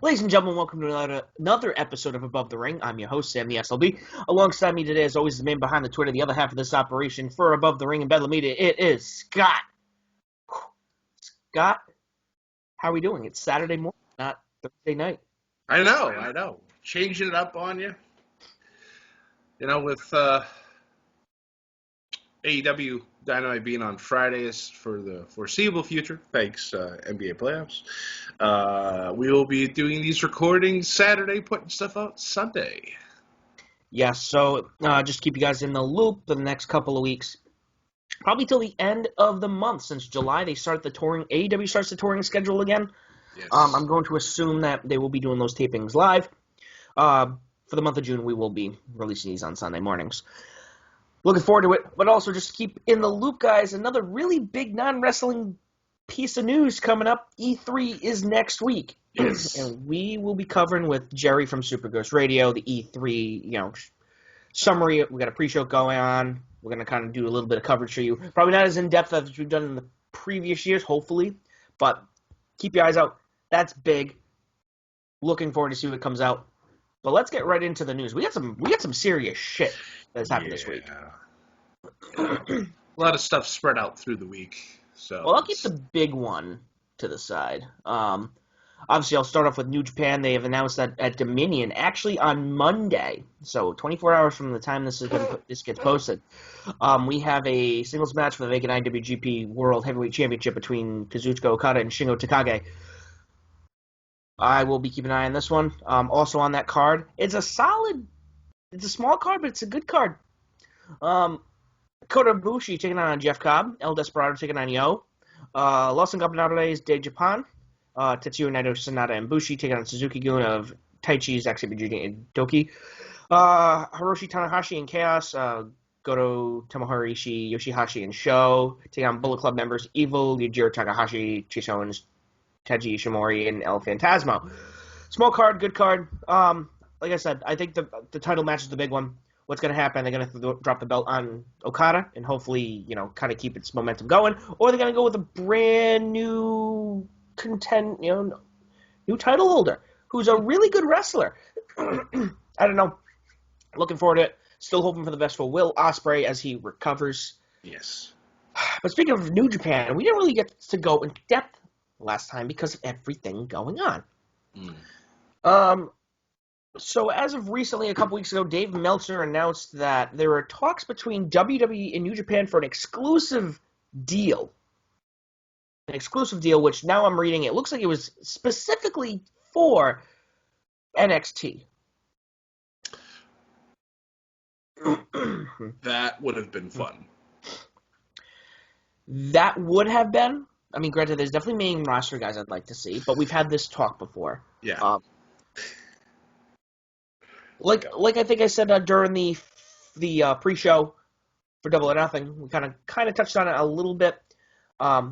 Ladies and gentlemen, welcome to another episode of Above the Ring. I'm your host, Sam the SLB. Alongside me today, as always, the man behind the Twitter, the other half of this operation for Above the Ring and Bedlam Media. It is Scott. Scott, how are we doing? It's Saturday morning, not Thursday night. I know. Changing it up on you. You know, with AEW Dynamite being on Fridays for the foreseeable future, thanks NBA playoffs, we will be doing these recordings Saturday, putting stuff out Sunday. Yeah, so just keep you guys in the loop for the next couple of weeks. Probably till the end of the month, since July they start the touring. AEW starts the touring schedule again. Yes. I'm going to assume that they will be doing those tapings live. For the month of June, we will be releasing these on Sunday mornings. Looking forward to it, but also just keep in the loop, guys. Another really big non-wrestling piece of news coming up. E3 is next week. Yes. And we will be covering with Jerry from Super Ghost Radio, the E3, summary. We got a pre-show going on. We're going to kind of do a little bit of coverage for you. Probably not as in-depth as we've done in the previous years, hopefully. But keep your eyes out. That's big. Looking forward to see what comes out. But let's get right into the news. We got some serious shit that's happened this week. A lot of stuff spread out through the week. So Well, I'll keep the big one to the side. Obviously, I'll start off with New Japan. They have announced that at Dominion, actually on Monday, so 24 hours from the time this gets posted, we have a singles match for the vacant IWGP World Heavyweight Championship between Kazuchika Okada and Shingo Takagi. I will be keeping an eye on this one. Also on that card, it's a small card, but it's a good card. Kota Ibushi taking on Jeff Cobb. El Desperado taking on Yo. Los Ingobernables de Japan. Tetsuya Naito, Sanada, and Bushi taking on Suzuki-gun of Taichi, Zack Sabre Jr., and Doki. Hiroshi Tanahashi and Chaos. Goto, Tomohiro Ishii, Yoshihashi, and Sho taking on Bullet Club members Evil, Yujiro Takahashi, Chase Owens, Taiji Ishimori, and El Phantasmo. Small card, good card. Like I said, I think the title match is the big one. What's going to happen? They're going to drop the belt on Okada and hopefully, kind of keep its momentum going. Or they're going to go with a brand new new title holder who's a really good wrestler. I don't know. Looking forward to it. Still hoping for the best for Will Ospreay as he recovers. Yes. But speaking of New Japan, we didn't really get to go in depth last time because of everything going on. So as of recently, a couple weeks ago, Dave Meltzer announced that there were talks between WWE and New Japan for an exclusive deal. An exclusive deal, which now I'm reading, it looks like it was specifically for NXT. That would have been fun. That would have been. I mean, granted, there's definitely main roster guys I'd like to see, but we've had this talk before. Yeah. Like I think I said during the pre-show for Double or Nothing, we kind of touched on it a little bit.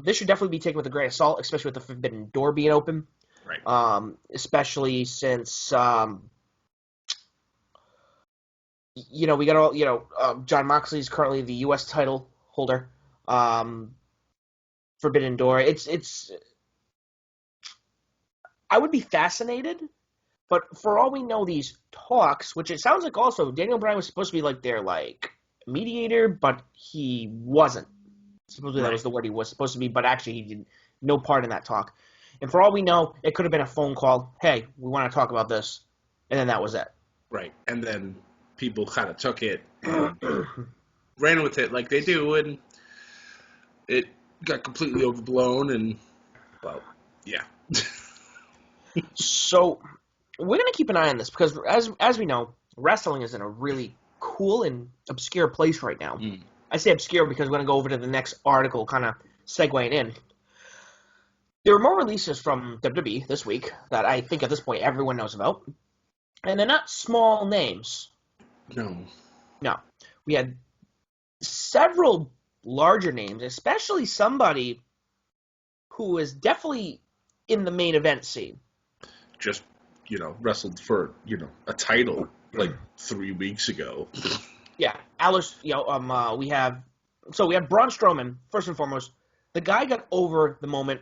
This should definitely be taken with a grain of salt, especially with the Forbidden Door being open. Right. Especially since we got all John Moxley is currently the U.S. title holder. Forbidden Door. It's. I would be fascinated, but for all we know, these talks, which it sounds like also Daniel Bryan was supposed to be like their mediator, but he wasn't. Supposedly that was the word he was supposed to be, but actually he did no part in that talk. And for all we know, it could have been a phone call. Hey, we want to talk about this, and then that was it. Right, and then people kind of took it and ran with it like they do, and it got completely overblown, and, well, yeah. So we're going to keep an eye on this because, as we know, wrestling is in a really cool and obscure place right now. I say obscure because we're going to go over to the next article, kind of segueing in. There were more releases from WWE this week that I think at this point everyone knows about. And they're not small names. No. We had several larger names, especially somebody who is definitely in the main event scene. Just, wrestled for, a title like 3 weeks ago. Yeah, Alice. We have Braun Strowman first and foremost. The guy got over the moment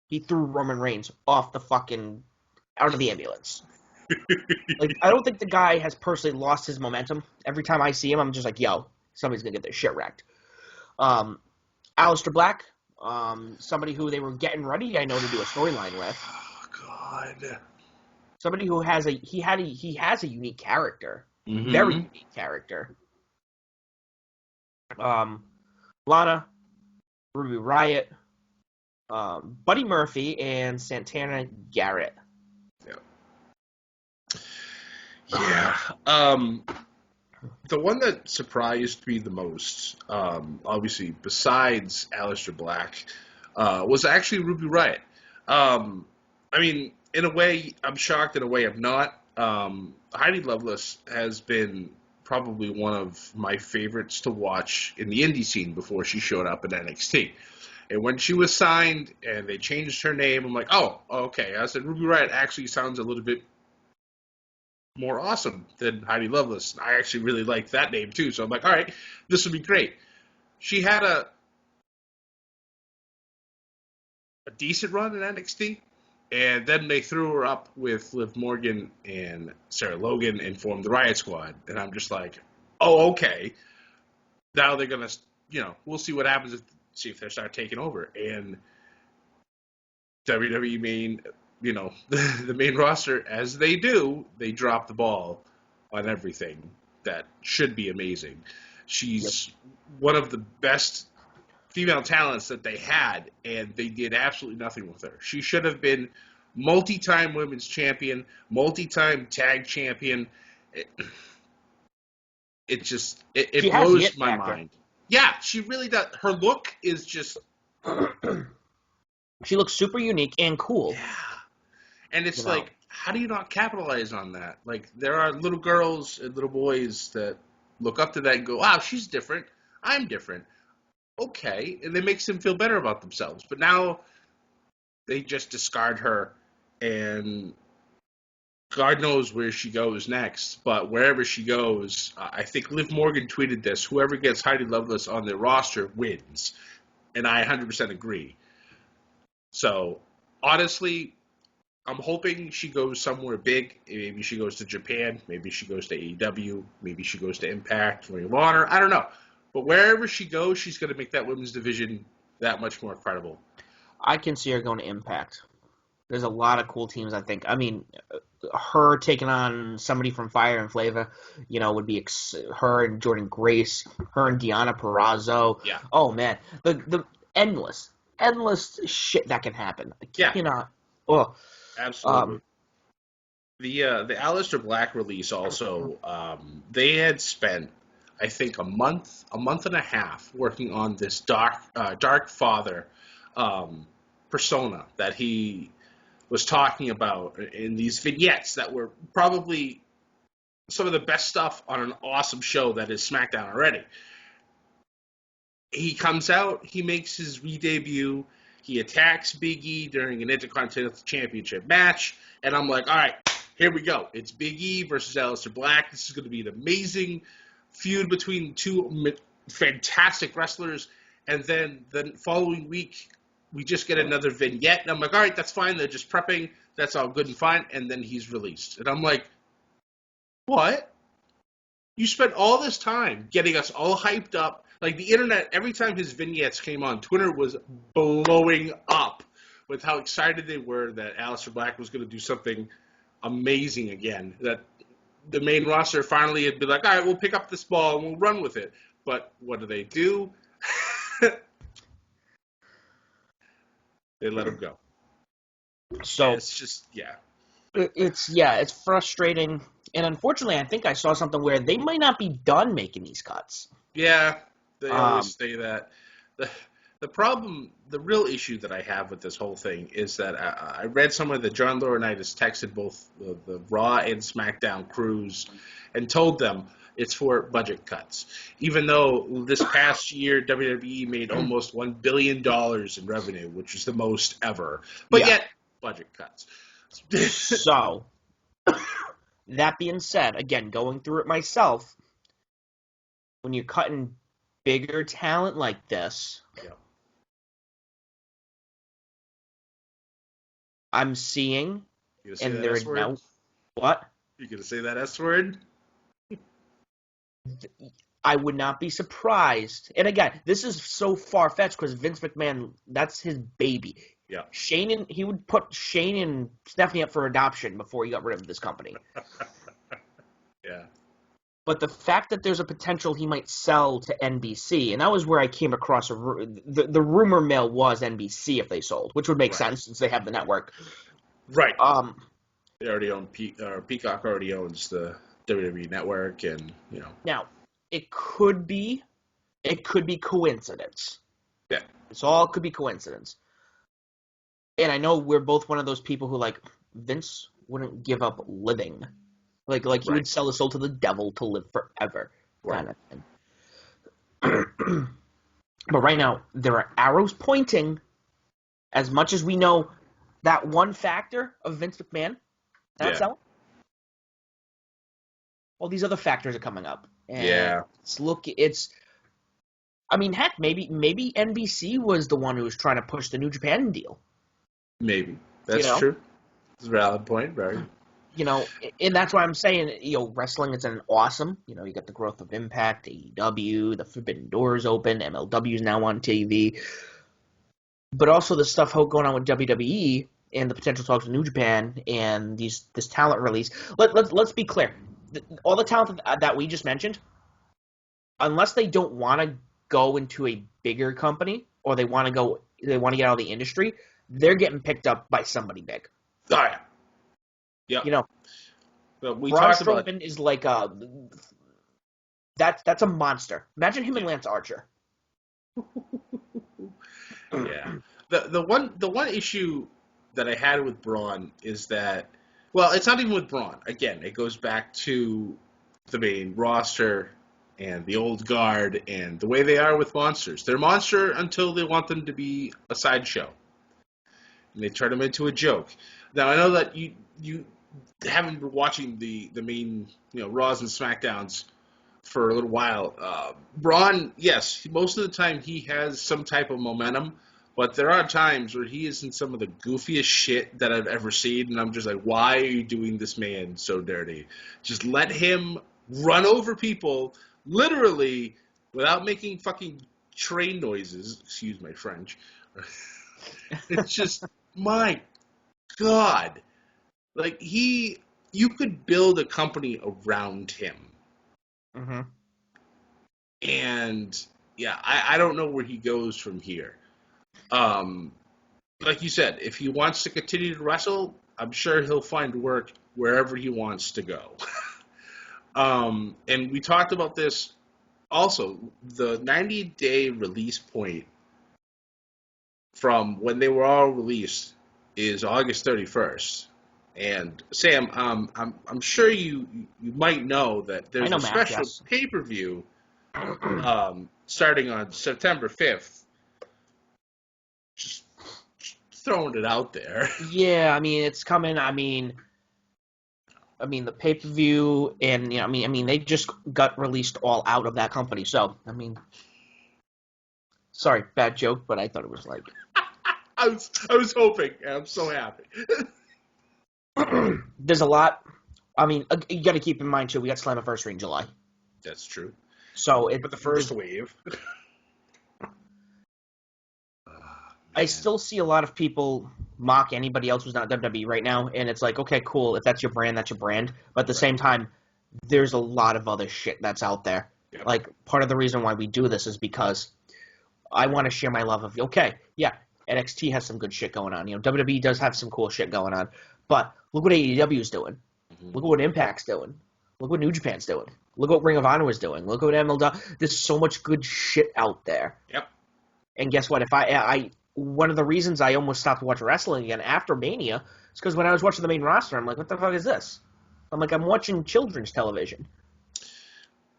he threw Roman Reigns off the fucking out of the ambulance. Like, I don't think the guy has personally lost his momentum. Every time I see him, I'm just like, yo, somebody's gonna get their shit wrecked. Aleister Black, somebody who they were getting ready, I know, to do a storyline with. Oh God. Somebody who has a unique character, very Mm-hmm. unique character. Lana, Ruby Riott, Buddy Murphy, and Santana Garrett. Yeah. The one that surprised me the most, obviously, besides Aleister Black, was actually Ruby Riott. I mean, in a way, I'm shocked. In a way, I'm not. Heidi Lovelace has been probably one of my favorites to watch in the indie scene before she showed up in NXT. And when she was signed and they changed her name, I'm like, oh, okay. I said, Ruby Riott actually sounds a little bit more awesome than Heidi Lovelace. I actually really like that name too. So I'm like, all right, this would be great. She had a decent run in NXT, and then they threw her up with Liv Morgan and Sarah Logan and formed the Riot Squad. And I'm just like, oh, okay. Now they're gonna, we'll see what happens see if they start taking over. And WWE main, the main roster, as they do, they drop the ball on everything that should be amazing. She's one of the best female talents that they had, and they did absolutely nothing with her. She should have been multi-time women's champion, multi-time tag champion. It She has the blows it my factor. mind. Yeah, she really does. Her look is just She looks super unique and cool. yeah. And it's You know, like, how do you not capitalize on that? Like, there are little girls and little boys that look up to that and go, wow, she's different. I'm different. Okay. And it makes them feel better about themselves. But now they just discard her, and God knows where she goes next. But wherever she goes, I think Liv Morgan tweeted this: whoever gets Heidi Lovelace on their roster wins. And I 100% agree. So, honestly, I'm hoping she goes somewhere big. Maybe she goes to Japan. Maybe she goes to AEW. Maybe she goes to Impact, Ring of Honor. I don't know. But wherever she goes, she's going to make that women's division that much more credible. I can see her going to Impact. There's a lot of cool teams, I think. I mean, her taking on somebody from Fire and Flavor, would be her and Jordan Grace, her and Deonna Purrazzo. Yeah. Oh, man. The endless shit that can happen. I Yeah. cannot. Oh. Absolutely. The Aleister Black release also, they had spent, I think, a month and a half working on this Dark Father persona that he was talking about in these vignettes that were probably some of the best stuff on an awesome show that is SmackDown already. He comes out, he makes his re-debut, he attacks Big E during an Intercontinental Championship match, and I'm like, all right, here we go. It's Big E versus Aleister Black. This is going to be an amazing feud between two fantastic wrestlers, and then the following week, we just get another vignette, and I'm like, all right, that's fine. They're just prepping. That's all good and fine. And then he's released. And I'm like, what? You spent all this time getting us all hyped up. Like, the internet, every time his vignettes came on, Twitter was blowing up with how excited they were that Aleister Black was going to do something amazing again. That the main roster finally had been like, all right, we'll pick up this ball and we'll run with it. But what do? They let him go. So and it's just, yeah. It's frustrating. And unfortunately, I think I saw something where they might not be done making these cuts. Yeah, they always say that. The problem, the real issue that I have with this whole thing is that I read somewhere that John Laurinaitis texted both the Raw and SmackDown crews and told them it's for budget cuts. Even though this past year WWE made almost $1 billion in revenue, which is the most ever. But yet, budget cuts. So, that being said, again, going through it myself, when you're cutting bigger talent like this, I'm seeing, You gonna say and that they're S word? now what? You gonna say that S word? I would not be surprised. And again, this is so far fetched because Vince McMahon, that's his baby. Yeah. He would put Shane and Stephanie up for adoption before he got rid of this company. Yeah. But the fact that there's a potential he might sell to NBC, and that was where I came across the rumor mill was NBC if they sold, which would make sense since they have the network. Right. They already own Peacock already owns the WWE Network, and Now, it could be coincidence. Yeah. It's all could be coincidence. And I know we're both one of those people who Vince wouldn't give up living. Like he would sell his soul to the devil to live forever, kind of thing. But right now, there are arrows pointing. As much as we know that one factor of Vince McMahon not selling, all these other factors are coming up. And I mean, heck, maybe NBC was the one who was trying to push the New Japan deal. Maybe. That's true. It's a valid point, right? And that's why I'm saying, wrestling is an awesome. You got the growth of Impact, AEW, the Forbidden Doors open, MLW is now on TV. But also the stuff going on with WWE and the potential talks with New Japan and this talent release. Let's be clear. All the talent that we just mentioned, unless they don't want to go into a bigger company or they want to get out of the industry, they're getting picked up by somebody big. Oh, yeah. Yeah. We Braun Strowman is like that's a monster. Imagine him and Lance Archer. Yeah. The one issue that I had with Braun is that, well, it's not even with Braun. Again, it goes back to the main roster and the old guard and the way they are with monsters. They're monster until they want them to be a sideshow. And they turn them into a joke. Now, I know that you haven't been watching the main, Raws and SmackDowns for a little while. Braun, yes, most of the time he has some type of momentum, but there are times where he is in some of the goofiest shit that I've ever seen, and I'm just like, why are you doing this man so dirty? Just let him run over people, literally, without making fucking train noises. Excuse my French. It's just, my God. Like, you could build a company around him. Mm-hmm. And, yeah, I don't know where he goes from here. Like you said, if he wants to continue to wrestle, I'm sure he'll find work wherever he wants to go. And we talked about this also. The 90-day release point from when they were all released is August 31st. And Sam, I'm sure you might know that there's a special pay-per-view starting on September 5th. Just throwing it out there. Yeah, I mean it's coming. I mean the pay-per-view and they just got released all out of that company. So I mean, sorry, bad joke, but I thought it was like I was hoping. I'm so happy. There's a lot. I mean, you got to keep in mind too. We got Slammiversary in July. That's true. So but the first wave. I still see a lot of people mock anybody else who's not WWE right now, and it's like, okay, cool. If that's your brand, that's your brand. But at the same time, there's a lot of other shit that's out there. Yep. Like, part of the reason why we do this is because I want to share my love of, okay, yeah, NXT has some good shit going on. WWE does have some cool shit going on. But look what AEW is doing. Mm-hmm. Look at what Impact's doing. Look what New Japan's doing. Look what Ring of Honor is doing. Look what MLW. There's so much good shit out there. Yep. And guess what? If I one of the reasons I almost stopped watching wrestling again after Mania is because when I was watching the main roster, I'm like, what the fuck is this? I'm like, I'm watching children's television.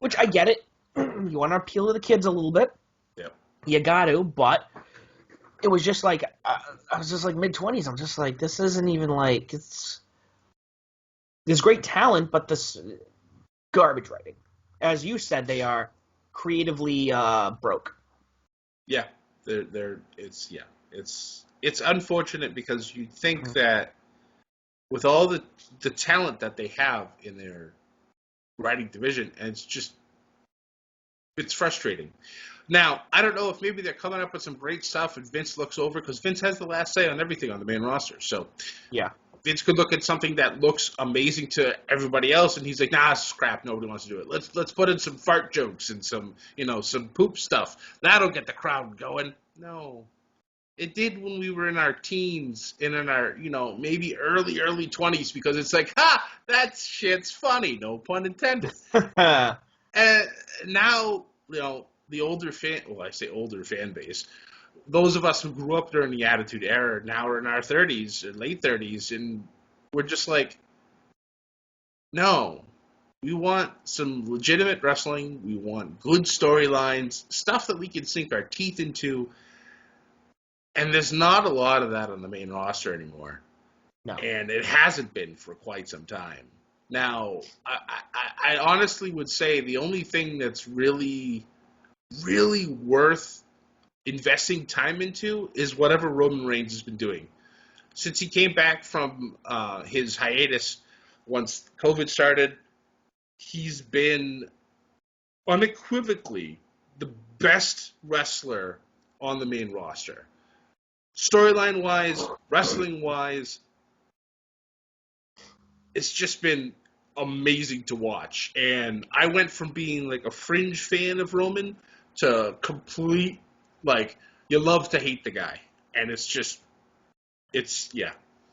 Which I get it. You want to appeal to the kids a little bit. Yep. You got to, but it was just like, I was just like mid-20s. I'm just like, this isn't even like, there's great talent, but this garbage writing. As you said, they are creatively broke. Yeah. It's it's unfortunate because you'd think that with all the talent that they have in their writing division, and it's frustrating. Now, I don't know if maybe they're coming up with some great stuff and Vince looks over, because Vince has the last say on everything on the main roster. So Yeah. Vince could look at something that looks amazing to everybody else, and he's like, "Nah, this is crap. Nobody wants to do it. Let's put in some fart jokes and some poop stuff. That'll get the crowd going." No, it did when we were in our teens and in our maybe early 20s, because it's like, ha, that shit's funny. No pun intended. And now the older I say older fan base. Those of us who grew up during the Attitude Era now are in our 30s, late 30s, and we're just like, no, we want some legitimate wrestling. We want good storylines, stuff that we can sink our teeth into, and there's not a lot of that on the main roster anymore. No. And it hasn't been for quite some time. Now, I honestly would say the only thing that's really, really worth investing time into is whatever Roman Reigns has been doing. Since he came back from his hiatus once COVID started, he's been unequivocally the best wrestler on the main roster. Storyline-wise, wrestling-wise, it's just been amazing to watch. And I went from being like a fringe fan of Roman to complete, like, you love to hate the guy. And yeah.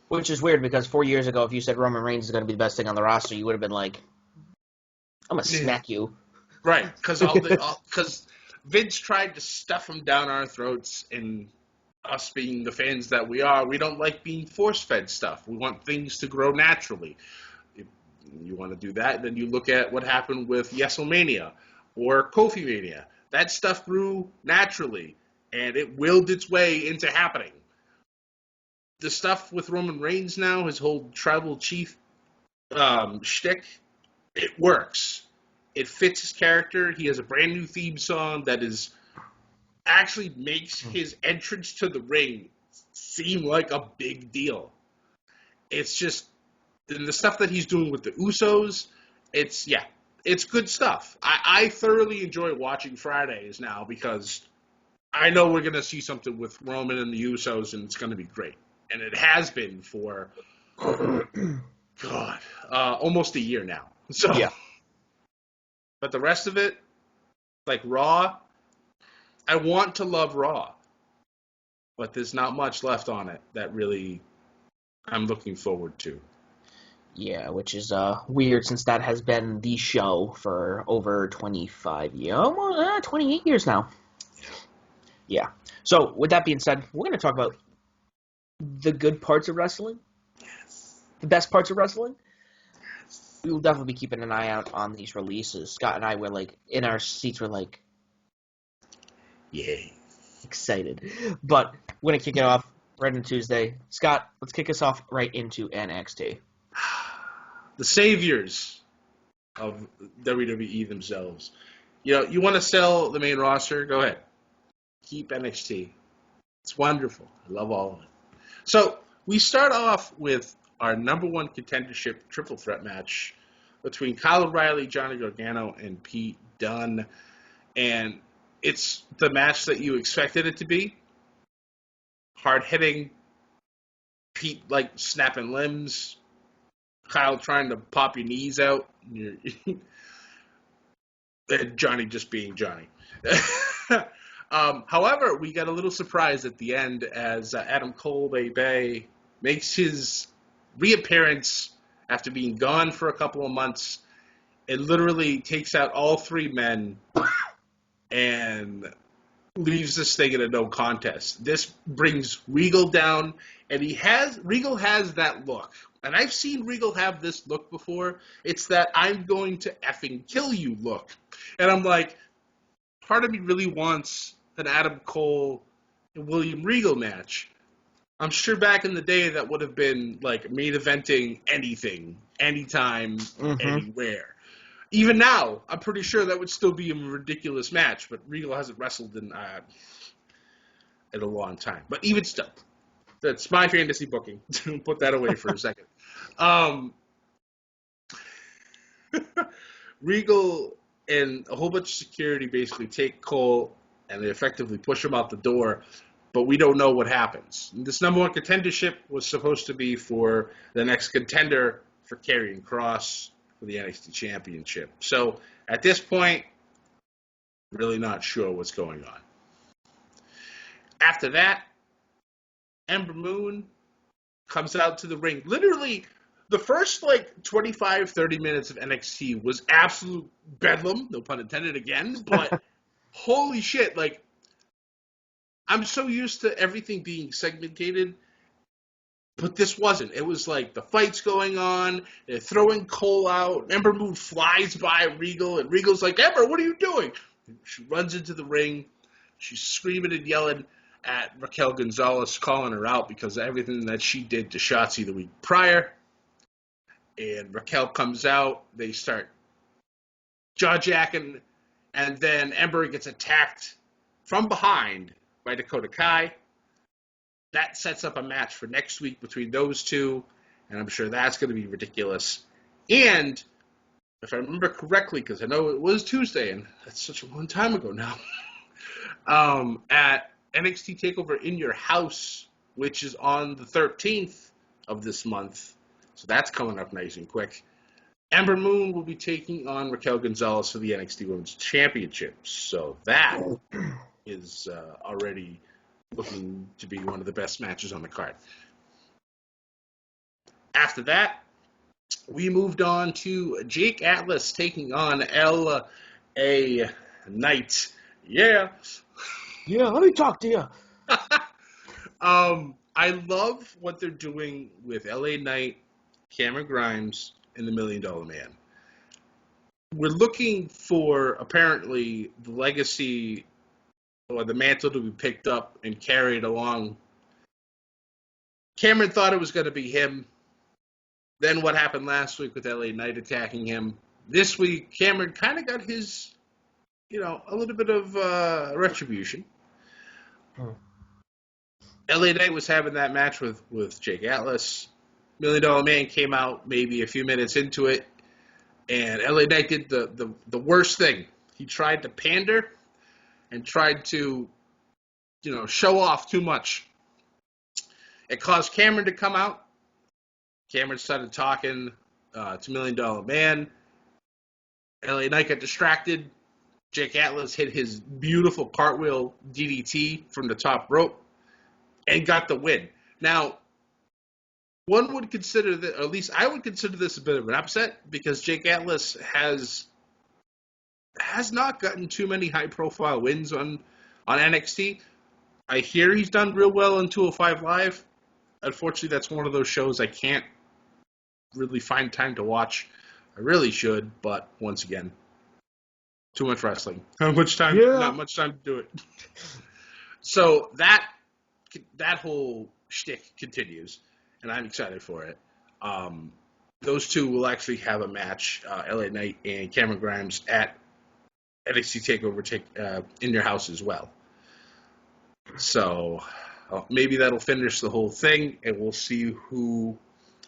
Which is weird, because 4 years ago, if you said Roman Reigns is going to be the best thing on the roster, you would have been like, I'm going to smack you. Right, because Vince tried to stuff him down our throats, and us being the fans that we are, we don't like being force-fed stuff. We want things to grow naturally. If you want to do that, then you look at what happened with Yeselmania or Kofi Mania. That stuff grew naturally, and it willed its way into happening. The stuff with Roman Reigns now, his whole tribal chief shtick, it works. It fits his character. He has a brand new theme song that actually makes his entrance to the ring seem like a big deal. It's just, and the stuff that he's doing with the Usos, it's good stuff. I thoroughly enjoy watching Fridays now, because I know we're going to see something with Roman and the Usos, and it's going to be great. And it has been for, almost a year now. So, Yeah. But the rest of it, like Raw, I want to love Raw, but there's not much left on it that really I'm looking forward to. Yeah, which is weird, since that has been the show for over 25 years, almost 28 years now. Yeah. So, with that being said, we're going to talk about the good parts of wrestling. Yes. The best parts of wrestling. Yes. We will definitely be keeping an eye out on these releases. Scott and I were like, in our seats, we're like, yay, excited. But we're going to kick it off right on Tuesday. Scott, let's kick us off right into NXT. The saviors of WWE themselves. You want to sell the main roster? Go ahead. Keep NXT. It's wonderful. I love all of it. So we start off with our number one contendership triple threat match between Kyle O'Reilly, Johnny Gargano, and Pete Dunne. And it's the match that you expected it to be. Hard-hitting. Pete, like, snapping limbs. Kyle trying to pop your knees out. And Johnny just being Johnny. However, we got a little surprise at the end as Adam Cole Bay makes his reappearance after being gone for a couple of months. It literally takes out all three men and leaves this thing in a no contest. This brings Regal down, and Regal has that look. And I've seen Regal have this look before. It's that I'm going to effing kill you look. And I'm like, part of me really wants an Adam Cole and William Regal match. I'm sure back in the day that would have been like main eventing anything, anytime, anywhere. Even now, I'm pretty sure that would still be a ridiculous match, but Regal hasn't wrestled in a long time. But even still, That's my fantasy booking. Put that away for a second. Regal and a whole bunch of security basically take Cole and they effectively push him out the door, but we don't know what happens. This number one contendership was supposed to be for the next contender for Karrion Kross for the NXT Championship. So at this point, really not sure what's going on. After that, Ember Moon comes out to the ring. Literally, the first 25, 30 minutes of NXT was absolute bedlam, no pun intended again, but holy shit, I'm so used to everything being segmented, but this wasn't. It was the fight's going on, they're throwing Cole out, Ember Moon flies by Regal, and Regal's like, Ember, what are you doing? She runs into the ring, she's screaming and yelling at Raquel Gonzalez, calling her out because of everything that she did to Shotzi the week prior. And Raquel comes out, they start jaw-jacking, and then Ember gets attacked from behind by Dakota Kai. That sets up a match for next week between those two, and I'm sure that's going to be ridiculous. And if I remember correctly, because I know it was Tuesday, and that's such a long time ago now, at NXT TakeOver In Your House, which is on the 13th of this month, so that's coming up nice and quick, Ember Moon will be taking on Raquel Gonzalez for the NXT Women's Championship. So that is already looking to be one of the best matches on the card. After that, we moved on to Jake Atlas taking on L.A. Knight. Yeah. Yeah, let me talk to you. I love what they're doing with L.A. Knight, Cameron Grimes, and the $1 Million Man. We're looking for, apparently, the legacy or the mantle to be picked up and carried along. Cameron thought it was going to be him. Then what happened last week with LA Knight attacking him. This week, Cameron kind of got his, a little bit of retribution. LA Knight was having that match with Jake Atlas. $1 Million Man came out maybe a few minutes into it, and LA Knight did the worst thing. He tried to pander and tried to, show off too much. It caused Cameron to come out. Cameron started talking to $1 Million Man. LA Knight got distracted. Jake Atlas hit his beautiful cartwheel DDT from the top rope and got the win. Now, one would consider that, or at least I would consider this a bit of an upset because Jake Atlas has not gotten too many high-profile wins on NXT. I hear he's done real well on 205 Live. Unfortunately, that's one of those shows I can't really find time to watch. I really should, but once again, too much wrestling. Not much time to do it. So that whole shtick continues, and I'm excited for it. Those two will actually have a match, LA Knight and Cameron Grimes, at NXT TakeOver In Your House as well. So maybe that'll finish the whole thing, and we'll see who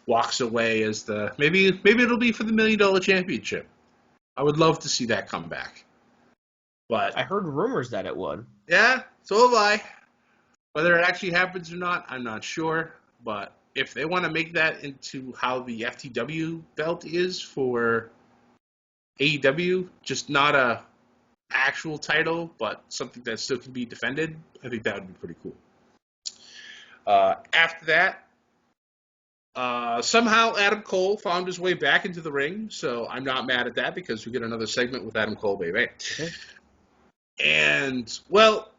walks away as maybe it'll be for the $1 Million Championship. I would love to see that come back. But I heard rumors that it would. Yeah, so have I. Whether it actually happens or not, I'm not sure. But if they want to make that into how the FTW belt is for AEW, just not a actual title, but something that still can be defended, I think that would be pretty cool. After that, somehow Adam Cole found his way back into the ring, so I'm not mad at that because we get another segment with Adam Cole, baby. Okay. And, well,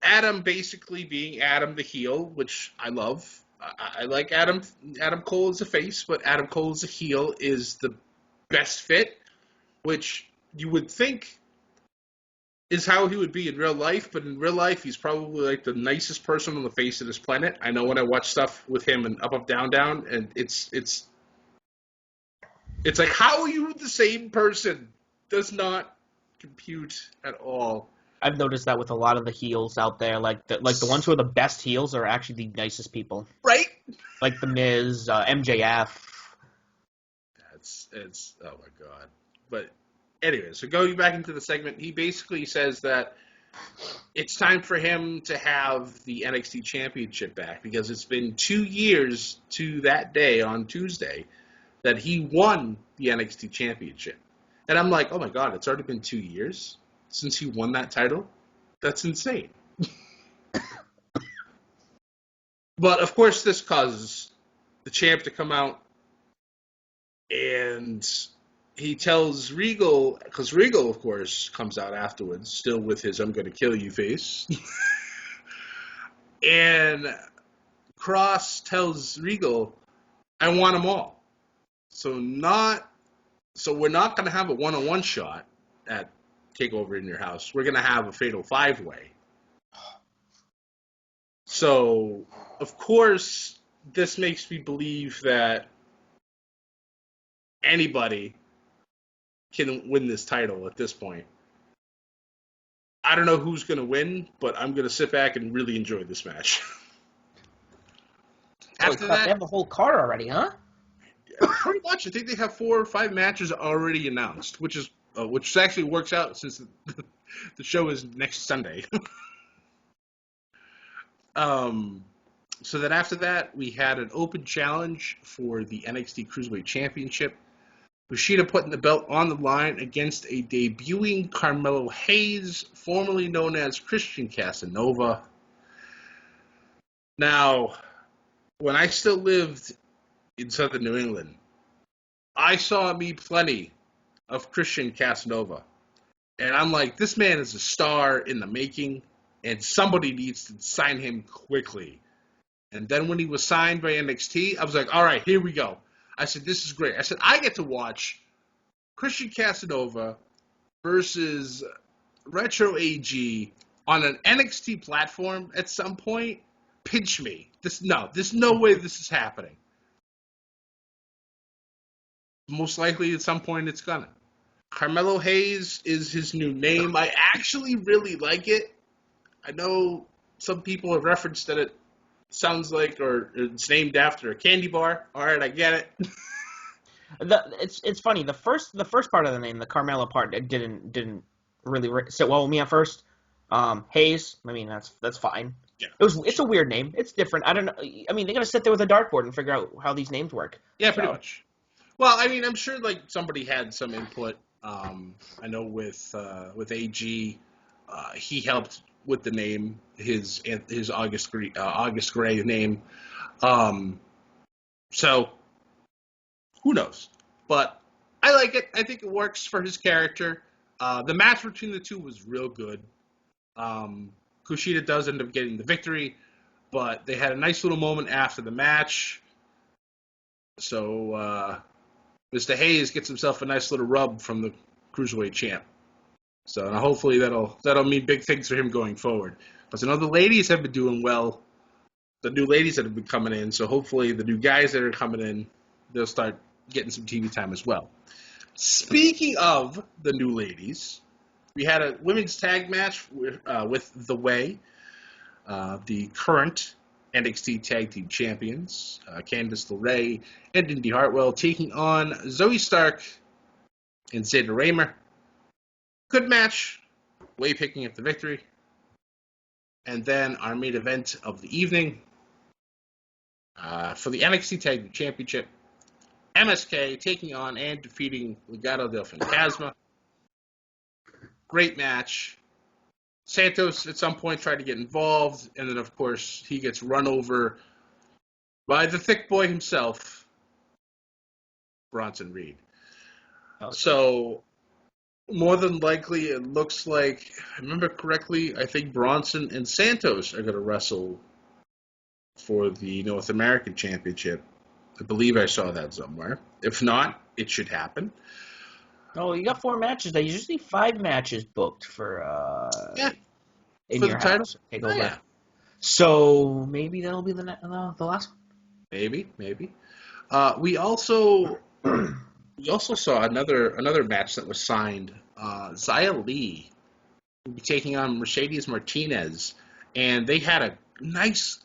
Adam basically being Adam the heel, which I love. I like Adam Cole as a face, but Adam Cole as a heel is the best fit, which you would think is how he would be in real life, but in real life, he's probably like the nicest person on the face of this planet. I know when I watch stuff with him and Up, Up, Down, Down, and it's like, how are you the same person? Does not compute at all. I've noticed that with a lot of the heels out there, like the ones who are the best heels are actually the nicest people. Right? Like the Miz, MJF. It's oh my god. But anyway, so going back into the segment, he basically says that it's time for him to have the NXT Championship back because it's been 2 years to that day on Tuesday that he won the NXT Championship. And I'm like, oh my god, it's already been 2 years since he won that title? That's insane. But of course, this causes the champ to come out and he tells Regal, because Regal, of course, comes out afterwards, still with his I'm going to kill you face. And Cross tells Regal, I want them all. So we're not going to have a one-on-one shot at TakeOver in your house. We're going to have a fatal five-way. So, of course, this makes me believe that anybody can win this title at this point. I don't know who's going to win, but I'm going to sit back and really enjoy this match. After that, they have the whole card already, huh? Pretty much. I think they have 4 or 5 matches already announced, which actually works out since the show is next Sunday. So then after that, we had an open challenge for the NXT Cruiserweight Championship. Kushida putting the belt on the line against a debuting Carmelo Hayes, formerly known as Christian Casanova. Now, when I still lived in southern New England, I saw me plenty of Christian Casanova. And I'm like, this man is a star in the making, and somebody needs to sign him quickly. And then when he was signed by NXT, I was like, all right, here we go. I said, this is great. I said, I get to watch Christian Casanova versus Retro AG on an NXT platform at some point. Pinch me. There's no way this is happening. Most likely at some point it's gonna. Carmelo Hayes is his new name. I actually really like it. I know some people have referenced that it sounds like, or it's named after a candy bar. All right, I get it. It's funny. The first part of the name, the Carmelo part, it didn't really sit well with me at first. Hayes. I mean, that's fine. Yeah. It's a weird name. It's different. I don't know. I mean, they gotta sit there with a dartboard and figure out how these names work. Yeah, pretty much. Well, I mean, I'm sure like somebody had some input. I know with AG, he helped with the name, his August Gray name. So who knows? But I like it. I think it works for his character. The match between the two was real good. Kushida does end up getting the victory, but they had a nice little moment after the match. So Mr. Hayes gets himself a nice little rub from the Cruiserweight champ. So hopefully that'll mean big things for him going forward. Because I know the ladies have been doing well. The new ladies that have been coming in. So hopefully the new guys that are coming in, they'll start getting some TV time as well. Speaking of the new ladies, we had a women's tag match with The Way, the current NXT Tag Team Champions, Candice LeRae and Indy Hartwell, taking on Zoe Stark and Zayda Raymer. Good match. Way picking up the victory. And then our main event of the evening for the NXT Tag Team Championship, MSK taking on and defeating Legado del Fantasma. Great match. Santos at some point tried to get involved, and then of course he gets run over by the thick boy himself, Bronson Reed. Okay. So more than likely it looks like, if I remember correctly, I think Bronson and Santos are going to wrestle for the North American Championship. I believe I saw that somewhere. If not, it should happen. Oh, you got 4 matches. There's usually 5 matches booked for in for your the title. Takeover. Yeah. So maybe that'll be the last one. Maybe. We also saw another match that was signed. Xia Li will be taking on Mercedes Martinez, and they had a nice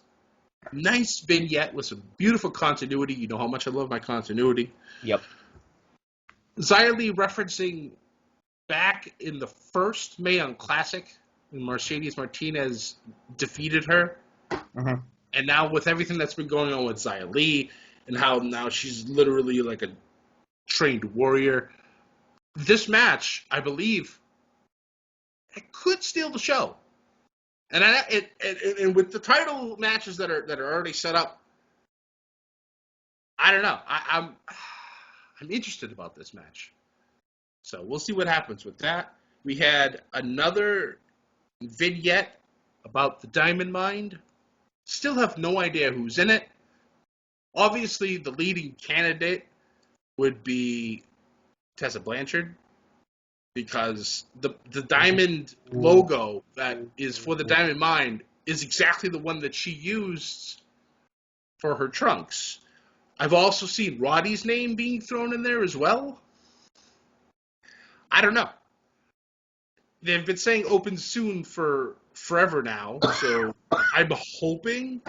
vignette with some beautiful continuity. You know how much I love my continuity. Yep. Xia Li referencing back in the first Mae Young Classic when Mercedes Martinez defeated her. Mm-hmm. And now with everything that's been going on with Xia Li and how now she's literally like a trained warrior, this match, I believe, it could steal the show. And with the title matches that are already set up, I don't know. I'm interested about this match. So we'll see what happens with that. We had another vignette about the Diamond Mine. Still have no idea who's in it. Obviously, the leading candidate would be Tessa Blanchard, because the diamond logo that is for the Diamond Mine is exactly the one that she used for her trunks. I've also seen Roddy's name being thrown in there as well. I don't know. They've been saying open soon for forever now, so I'm hoping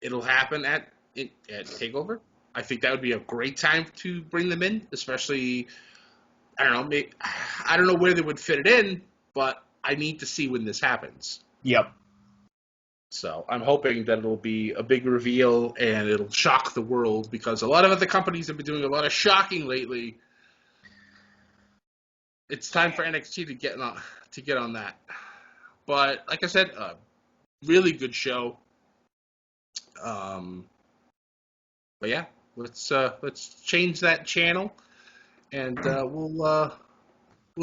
it'll happen at TakeOver. I think that would be a great time to bring them in, especially, I don't know, I don't know where they would fit it in, but I need to see when this happens. Yep. So I'm hoping that it'll be a big reveal and it'll shock the world, because a lot of other companies have been doing a lot of shocking lately. It's time for NXT to get on that. But like I said, really good show. But yeah, let's change that channel, and we'll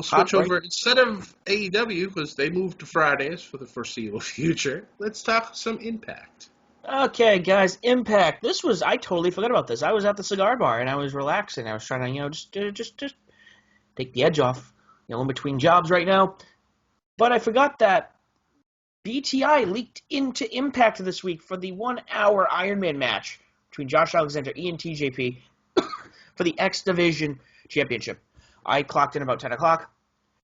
switch over instead of AEW, because they moved to Fridays for the foreseeable future. Let's talk some Impact. Okay, guys, Impact. I totally forgot about this. I was at the cigar bar and I was relaxing. I was trying to, just take the edge off, in between jobs right now. But I forgot that BTI leaked into Impact this week for the 1-hour Iron Man match between Josh Alexander and TJP for the X Division Championship. I clocked in about 10 o'clock.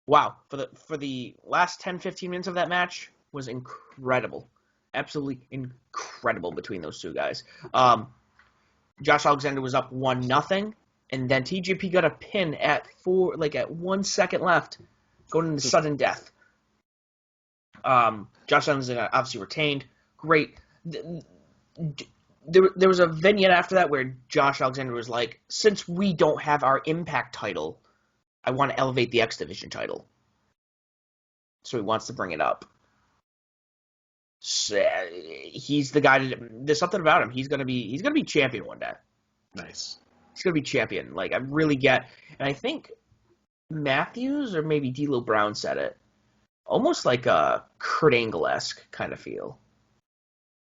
Wow, for the last 10-15 minutes of that match was incredible. Absolutely incredible between those two guys. Josh Alexander was up 1-0, and then TJP got a pin at 1 second left, going into sudden death. Josh Alexander obviously retained. Great. There was a vignette after that where Josh Alexander was like, since we don't have our Impact title, I want to elevate the X Division title. So he wants to bring it up. So, he's the guy there's something about him. He's gonna be champion one day. Nice. He's gonna be champion. I really get, and I think Matthews or maybe D'Lo Brown said it. Almost like a Kurt Angle-esque kind of feel.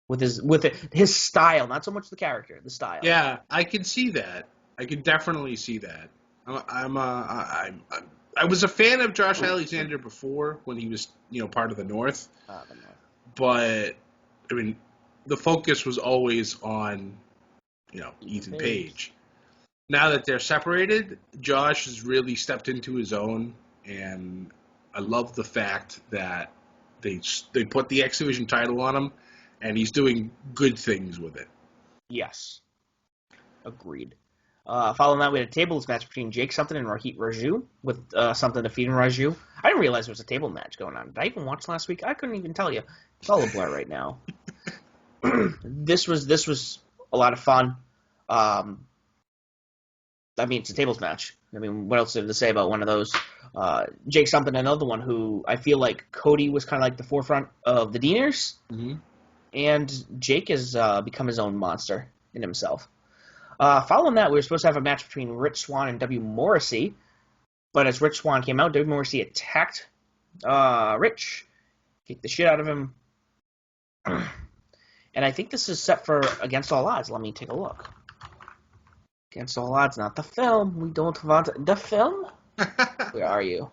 With his style, not so much the character, the style. Yeah, I can see that. I can definitely see that. I was a fan of Josh Alexander before when he was, part of the North. But I mean, the focus was always on, Ethan Page. Now that they're separated, Josh has really stepped into his own, and I love the fact that they put the X Division title on him, and he's doing good things with it. Yes. Agreed. Following that, we had a tables match between Jake Something and Rohit Raju, with Something defeating Raju. I didn't realize there was a table match going on. Did I even watch last week? I couldn't even tell you. It's all a blur right now. This was a lot of fun. It's a tables match. What else is there to say about one of those? Jake Something, another one who I feel like Cody was kind of like the forefront of the Deaners, and Jake has become his own monster in himself. Following that, we were supposed to have a match between Rich Swann and W. Morrissey, but as Rich Swann came out, W. Morrissey attacked Rich, kicked the shit out of him, and I think this is set for Against All Odds. Let me take a look. Against All Odds, not the film. We don't want the film. Where are you?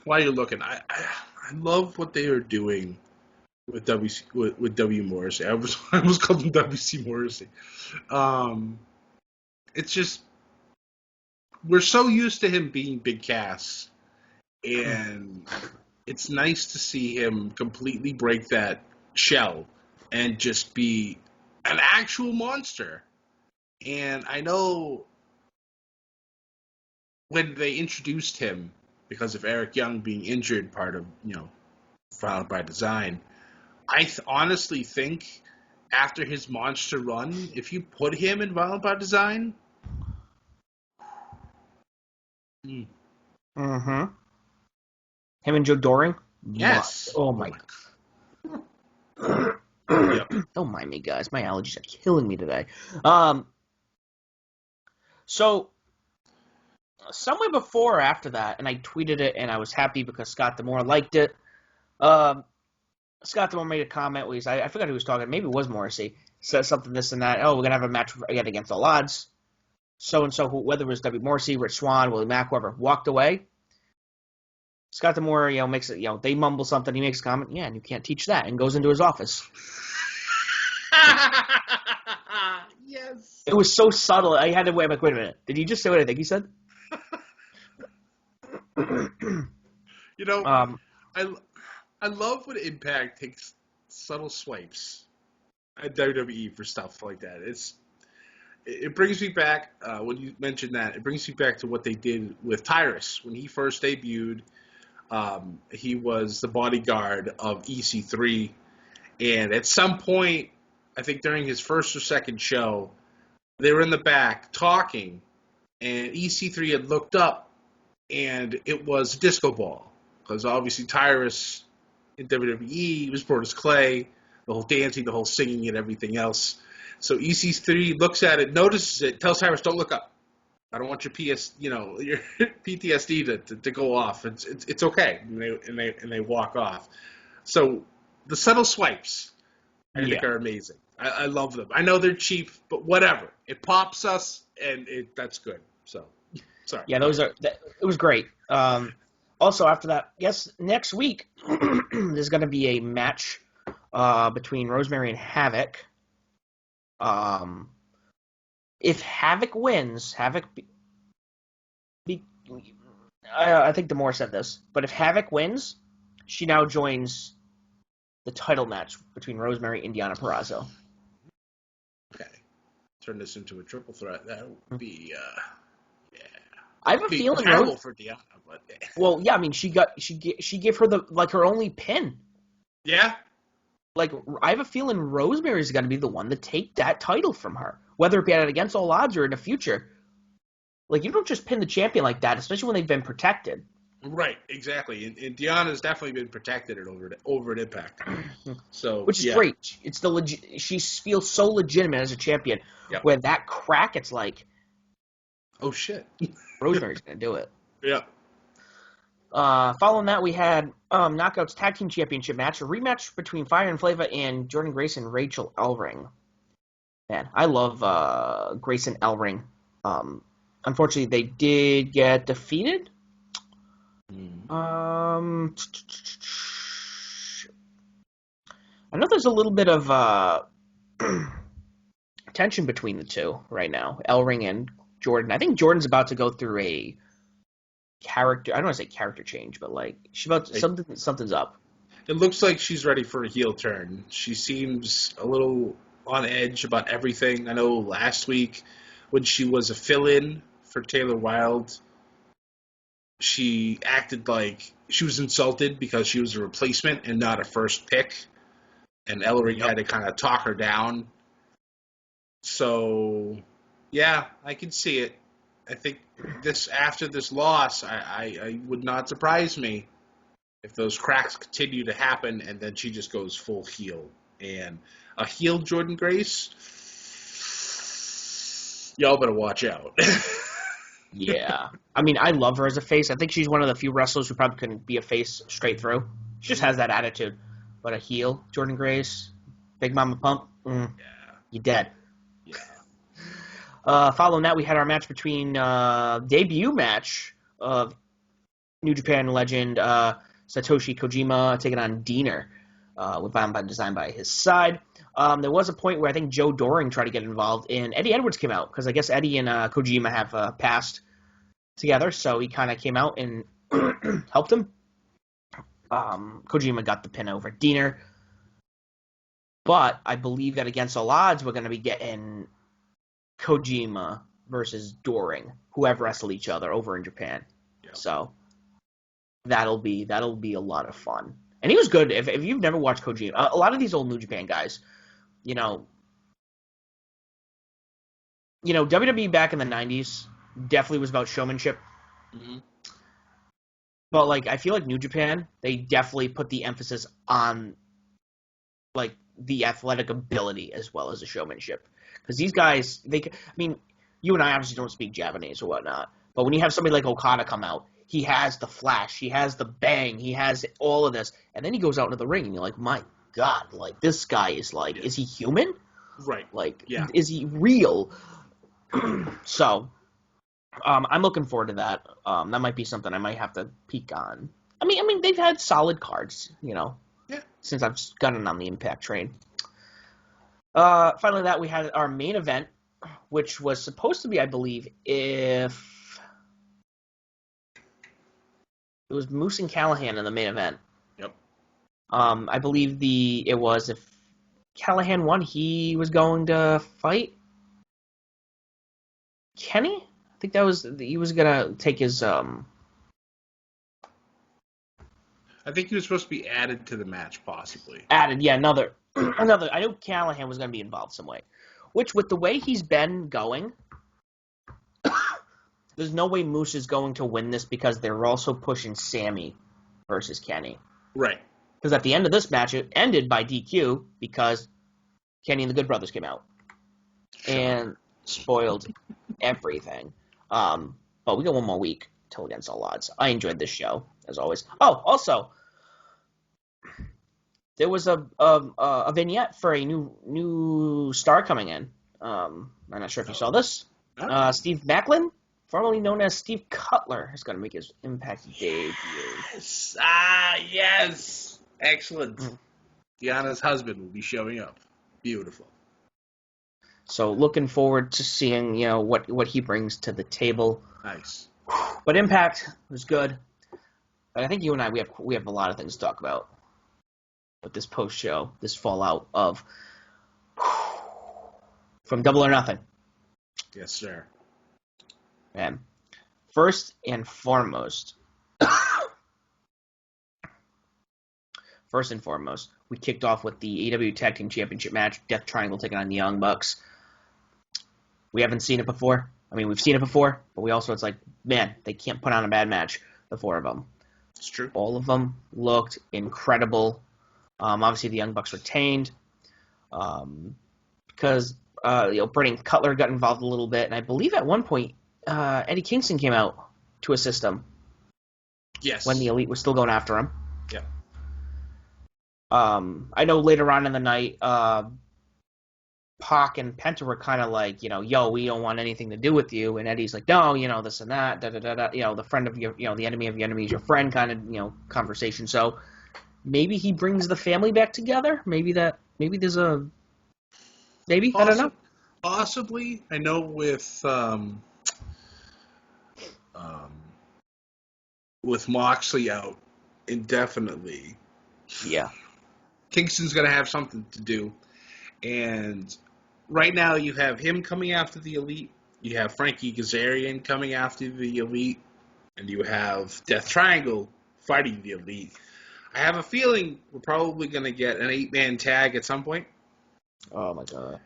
While you're looking, I love what they are doing with W. Morrissey. I almost called him WC Morrissey. It's just, we're so used to him being Big Cass, and it's nice to see him completely break that shell and just be an actual monster. And I know when they introduced him, because of Eric Young being injured, part of, Violent by Design, I honestly think after his monster run, if you put him in Violent by Design, Mm-hmm. Him and Joe Doring? yes. Oh my God. Yep. Don't mind me, guys. My allergies are killing me today. So, somewhere before or after that, and I tweeted it, and I was happy because Scott D'Amore liked it. Scott D'Amore made a comment where I forgot who was talking. Maybe it was Morrissey. Said something, this and that. Oh, we're going to have a match again against all odds. So-and-so, whether it was W. Morrissey, Rich Swann, Willie Mack, whoever, walked away. Scott D'Amore, makes it, they mumble something. He makes a comment. Yeah, and you can't teach that, and goes into his office. Yes. It was so subtle. I had to wait. I'm like, wait a minute. Did you just say what I think he said? I love when Impact takes subtle swipes at WWE for stuff like that. It brings me back, when you mentioned that, it brings me back to what they did with Tyrus. When he first debuted, he was the bodyguard of EC3, and at some point, I think during his first or second show, they were in the back talking, and EC3 had looked up, and it was a disco ball. Because obviously Tyrus in WWE was brought as Clay, the whole dancing, the whole singing, and everything else. So EC3 looks at it, notices it, tells Tyrus, "Don't look up. I don't want your your PTSD to go off. It's okay." And they walk off. So the subtle swipes, I think, are amazing. I love them. I know they're cheap, but whatever. It pops us, and that's good. So, sorry. Yeah, it was great. Also, after that, yes, next week there's going to be a match between Rosemary and Havoc. If Havoc wins, I think D'Amore said this, but if Havoc wins, she now joins the title match between Rosemary and Deonna Purrazzo. Okay. Turn this into a triple threat. That would be, I have a feeling terrible for Deonna, but well, yeah, I mean, she gave her her only pin. Yeah. Like, I have a feeling Rosemary's going to be the one to take that title from her, whether it be at Against All Odds or in the future. Like, you don't just pin the champion like that, especially when they've been protected. Right, exactly. And Deonna's definitely been protected over at Impact. So, which is great. It's she feels so legitimate as a champion. Yep. Where that crack, it's like, oh shit, Rosemary's going to do it. Yeah. Following that, we had Knockouts Tag Team Championship match, a rematch between Fire and Flava and Jordan Grace and Rachel Ellering. Man, I love Grace and Ellering. Unfortunately, they did get defeated. I know there's a little bit of tension between the two right now, Ellering and Jordan. I think Jordan's about to go through a character. I don't want to say character change, but like something's up. It looks like she's ready for a heel turn. She seems a little on edge about everything. I know last week when she was a fill-in for Taylor Wilde, she acted like she was insulted because she was a replacement and not a first pick, and Ellering had to kind of talk her down. So, yeah, I can see it. I think after this loss, I would not surprise me if those cracks continue to happen and then she just goes full heel. And a heel Jordan Grace, y'all better watch out. Yeah. I mean, I love her as a face. I think she's one of the few wrestlers who probably couldn't be a face straight through. She just has that attitude. But a heel, Jordan Grace, Big Mama Pump, you dead. Yeah. Following that, we had our match between debut match of New Japan legend Satoshi Kojima taking on Diener with Bound by Design by his side. There was a point where I think Joe Doring tried to get involved, and Eddie Edwards came out because I guess Eddie and Kojima have passed. together, so he kind of came out and helped him. Kojima got the pin over Diener, but I believe that against all odds, we're going to be getting Kojima versus Doring, whoever wrestled each other over in Japan. Yep. So that'll be a lot of fun. And he was good. If you've never watched Kojima, a lot of these old New Japan guys, WWE back in the 90s definitely was about showmanship. Mm-hmm. But, I feel like New Japan, they definitely put the emphasis on, the athletic ability as well as the showmanship. Because these guys, you and I obviously don't speak Japanese or whatnot, but when you have somebody like Okada come out, he has the flash, he has the bang, he has all of this, and then he goes out into the ring, and you're like, my God, this guy is is he human? Right. Is he real? So, I'm looking forward to that. That might be something I might have to peek on. I mean, they've had solid cards, since I've gotten on the Impact train. Finally, we had our main event, which was supposed to be, I believe, if it was Moose and Callahan in the main event. Yep. I believe it was if Callahan won, he was going to fight Kenny. I think he was gonna take his. I think he was supposed to be added to the match, possibly. Added, yeah, another. I know Callahan was gonna be involved some way, which with the way he's been going, there's no way Moose is going to win this because they're also pushing Sammy versus Kenny. Right. Because at the end of this match, it ended by DQ because Kenny and the Good Brothers came out and spoiled everything. But we got one more week till Against All Odds. I enjoyed this show, as always. Oh, also, there was a vignette for a new star coming in. I'm not sure if you saw this. Steve Macklin, formerly known as Steve Cutler, is going to make his Impact debut. Yes. Yes. Excellent. Deanna's husband will be showing up. Beautiful. So looking forward to seeing, what he brings to the table. Nice. But Impact was good. But I think you and I, we have a lot of things to talk about with this post-show, this fallout of from Double or Nothing. Yes, sir. And first and foremost, we kicked off with the AEW Tag Team Championship match, Death Triangle taking on the Young Bucks. We haven't seen it before. I mean, we've seen it before, but it's like, man, they can't put on a bad match, the four of them. It's true. All of them looked incredible. Obviously, the Young Bucks retained because Brian Cutler got involved a little bit, and I believe at one point Eddie Kingston came out to assist him. Yes. When the Elite was still going after him. Yeah. I know later on in the night, Pac and Penta were kind of like, yo, we don't want anything to do with you. And Eddie's like, no, this and that, the friend of your, the enemy of your enemy is your friend kind of, conversation. So maybe he brings the family back together. Maybe there's a, I don't know. Possibly. I know with Moxley out indefinitely. Yeah. Kingston's going to have something to do. And right now you have him coming after the Elite. You have Frankie Kazarian coming after the Elite. And you have Death Triangle fighting the Elite. I have a feeling we're probably going to get an 8-man tag at some point. Oh, my God.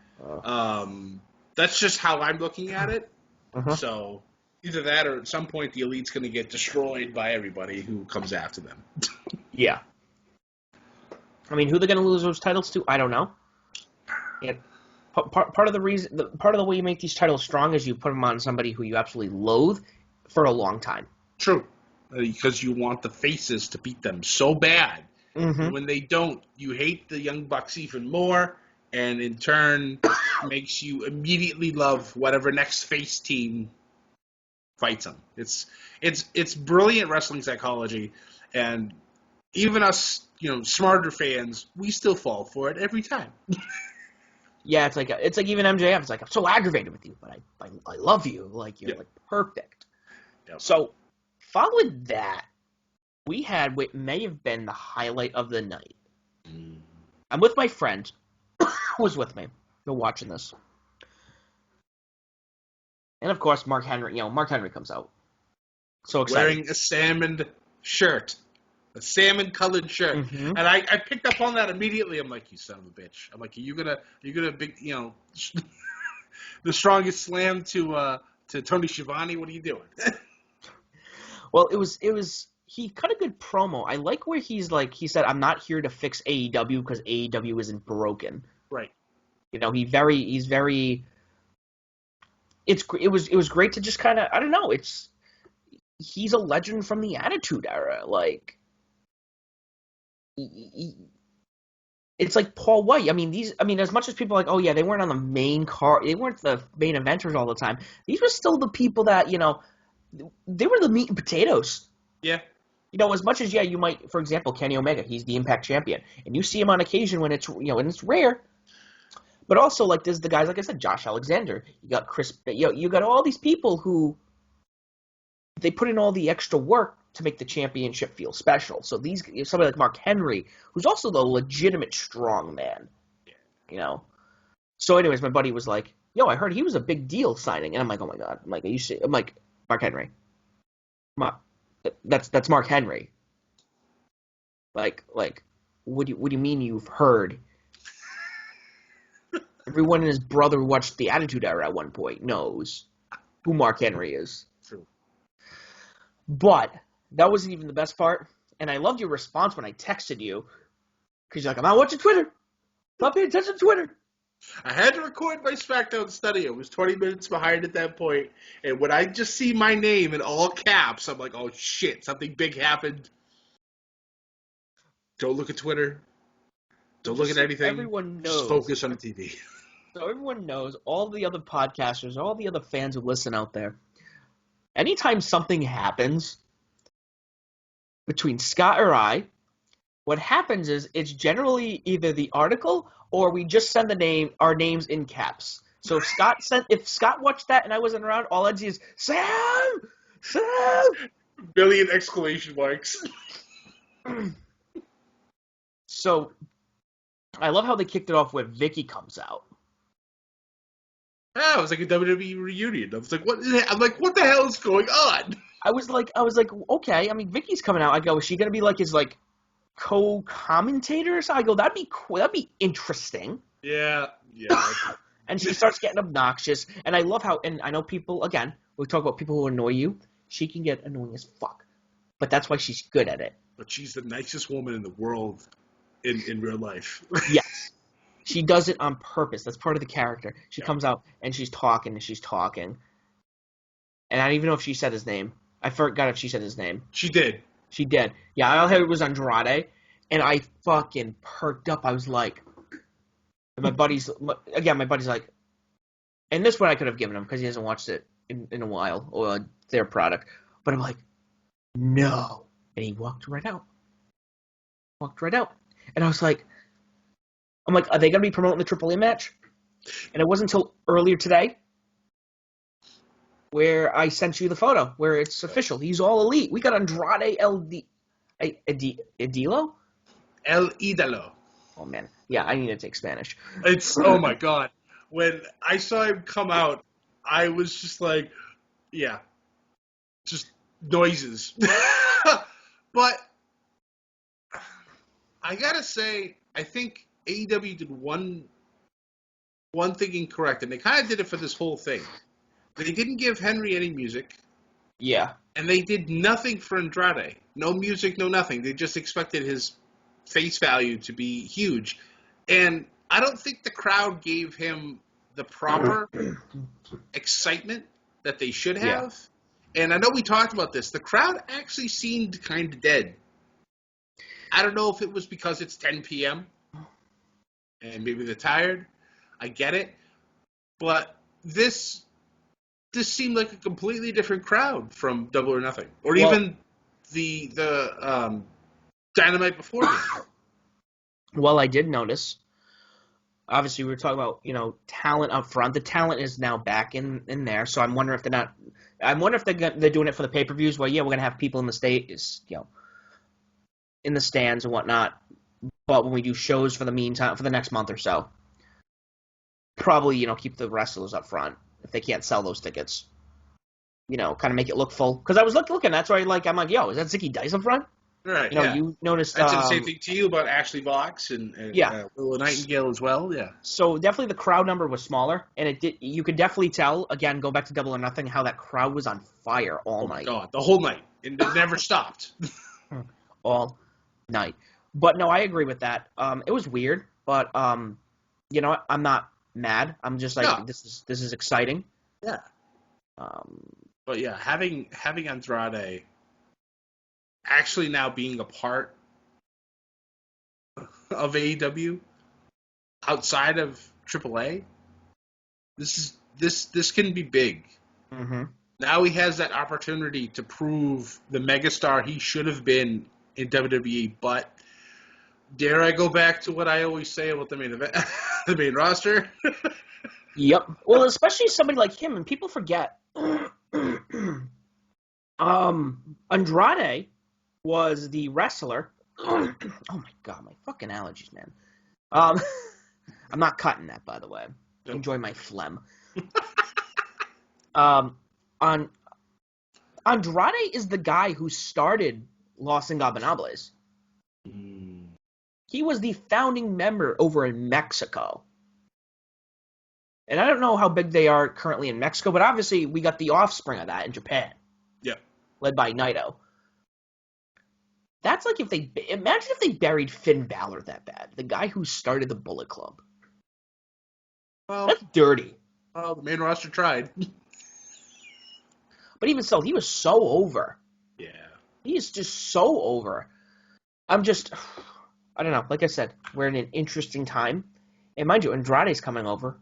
That's just how I'm looking at it. Uh-huh. So either that or at some point the Elite's going to get destroyed by everybody who comes after them. Yeah. I mean, who they're going to lose those titles to, I don't know. And part of the way you make these titles strong is you put them on somebody who you absolutely loathe for a long time. True. Because you want the faces to beat them so bad. Mm-hmm. When they don't, you hate the Young Bucks even more, and in turn makes you immediately love whatever next face team fights them. It's brilliant wrestling psychology, and even us, smarter fans, we still fall for it every time. Yeah, it's like even MJF. It's like, I'm so aggravated with you, but I love you. Like, you're like perfect. Yep. So, following that, we had what may have been the highlight of the night. I'm with my friend who was with me. They're watching this. And of course, Mark Henry comes out. So excited. Wearing a salmon shirt. A salmon-colored shirt. Mm-hmm. And I picked up on that immediately. I'm like, you son of a bitch. I'm like, are you gonna big, the strongest slam to Tony Schiavone? What are you doing? Well, it was he cut a good promo. I like where he said, I'm not here to fix AEW because AEW isn't broken. Right. It was great to just kind of, I don't know, he's a legend from the Attitude Era. Like, it's like Paul White. I mean, as much as people are like, oh yeah, they weren't on the main card, they weren't the main eventers all the time. These were still the people that, they were the meat and potatoes. Yeah. As much as, you might, for example, Kenny Omega, he's the Impact champion, and you see him on occasion when it's, when it's rare. But also, like, there's the guys, like I said, Josh Alexander. You got Chris, you got all these people who, they put in all the extra work to make the championship feel special. So somebody like Mark Henry, who's also the legitimate strong man, So anyways, my buddy was like, yo, I heard he was a big deal signing. And I'm like, oh my God. I'm like, Mark Henry. That's Mark Henry. Like, what do you mean you've heard? Everyone and his brother who watched the Attitude Era at one point knows who Mark Henry is. True. But that wasn't even the best part. And I loved your response when I texted you. Because you're like, I'm not watching Twitter. Not paying attention to Twitter. I had to record my SmackDown study. I was 20 minutes behind at that point. And when I just see my name in all caps, I'm like, oh shit, something big happened. Don't look at Twitter. Don't look at anything. Everyone knows. Just focus on the TV. So everyone knows, all the other podcasters, all the other fans who listen out there, anytime something happens between Scott or I, what happens is it's generally either the article or we just send our names in caps. So if Scott watched that and I wasn't around, all I'd see is Sam. Billion exclamation marks. So I love how they kicked it off where Vicky comes out. Yeah, it was like a WWE reunion. I was like, what the hell is going on? I was like, okay. I mean, Vicky's coming out. I go, is she gonna be like his like co-commentator? So I go, that'd be cool. That'd be interesting. Yeah. And she starts getting obnoxious. And I love how, and I know people, again, we talk about people who annoy you. She can get annoying as fuck. But that's why she's good at it. But she's the nicest woman in the world in real life. Yes. She does it on purpose. That's part of the character. She comes out and she's talking. And I don't even know if she said his name. I forgot if she said his name. She did. She did. Yeah, I heard it was Andrade. And I fucking perked up. I was like, and my buddy's like, and this one I could have given him because he hasn't watched it in a while, or their product. But I'm like, no. And he walked right out. And I was like, are they going to be promoting the Triple A match? And it wasn't until earlier today where I sent you the photo, where it's official. He's all elite. We got Andrade Idilo? El Idolo. Oh, man. Yeah, I need to take Spanish. Oh, my God. When I saw him come out, I was just like, yeah, just noises. But I got to say, I think AEW did one thing incorrect, and they kind of did it for this whole thing. They didn't give Henry any music. Yeah. And they did nothing for Andrade. No music, no nothing. They just expected his face value to be huge. And I don't think the crowd gave him the proper excitement that they should have. Yeah. And I know we talked about this. The crowd actually seemed kind of dead. I don't know if it was because it's 10 p.m. and maybe they're tired. I get it. But this seemed like a completely different crowd from Double or Nothing. Or even the Dynamite before this. Well, I did notice Obviously, we were talking about, talent up front. The talent is now back in there, so I'm wondering if they're not. I wonder if they're doing it for the pay-per-views. Well, yeah, we're gonna have people in the in the stands and whatnot. But when we do shows for the meantime, for the next month or so, probably keep the wrestlers up front if they can't sell those tickets. Kind of make it look full. Because I was looking, that's why I'm like, yo, is that Zicky Dice up front? Right. Yeah. You noticed. I said the same thing to you about Ashley Vox and Willow Nightingale as well. Yeah. So definitely the crowd number was smaller, and it did. You could definitely tell. Again, go back to Double or Nothing, how that crowd was on fire all night. Oh my God, the whole night, and it never stopped. All night. But no, I agree with that. It was weird, but you know what? I'm not mad. I'm just like, this is exciting. Yeah. But yeah, having Andrade actually now being a part of AEW outside of AAA, this can be big. Mm-hmm. Now he has that opportunity to prove the megastar he should have been in WWE. But dare I go back to what I always say about the main event, the main roster? Yep. Well, especially somebody like him, and people forget. Andrade was the wrestler. Oh my God, my fucking allergies, man. I'm not cutting that, by the way. Nope. Enjoy my phlegm. Andrade is the guy who started Los Ingobernables. He was the founding member over in Mexico. And I don't know how big they are currently in Mexico, but obviously we got the offspring of that in Japan. Yep. Led by Naito. That's like imagine if they buried Finn Balor that bad. The guy who started the Bullet Club. Well, that's dirty. Well, the main roster tried. But even so, he was so over. Yeah. He is just so over. I don't know. Like I said, we're in an interesting time. And mind you, Andrade's coming over.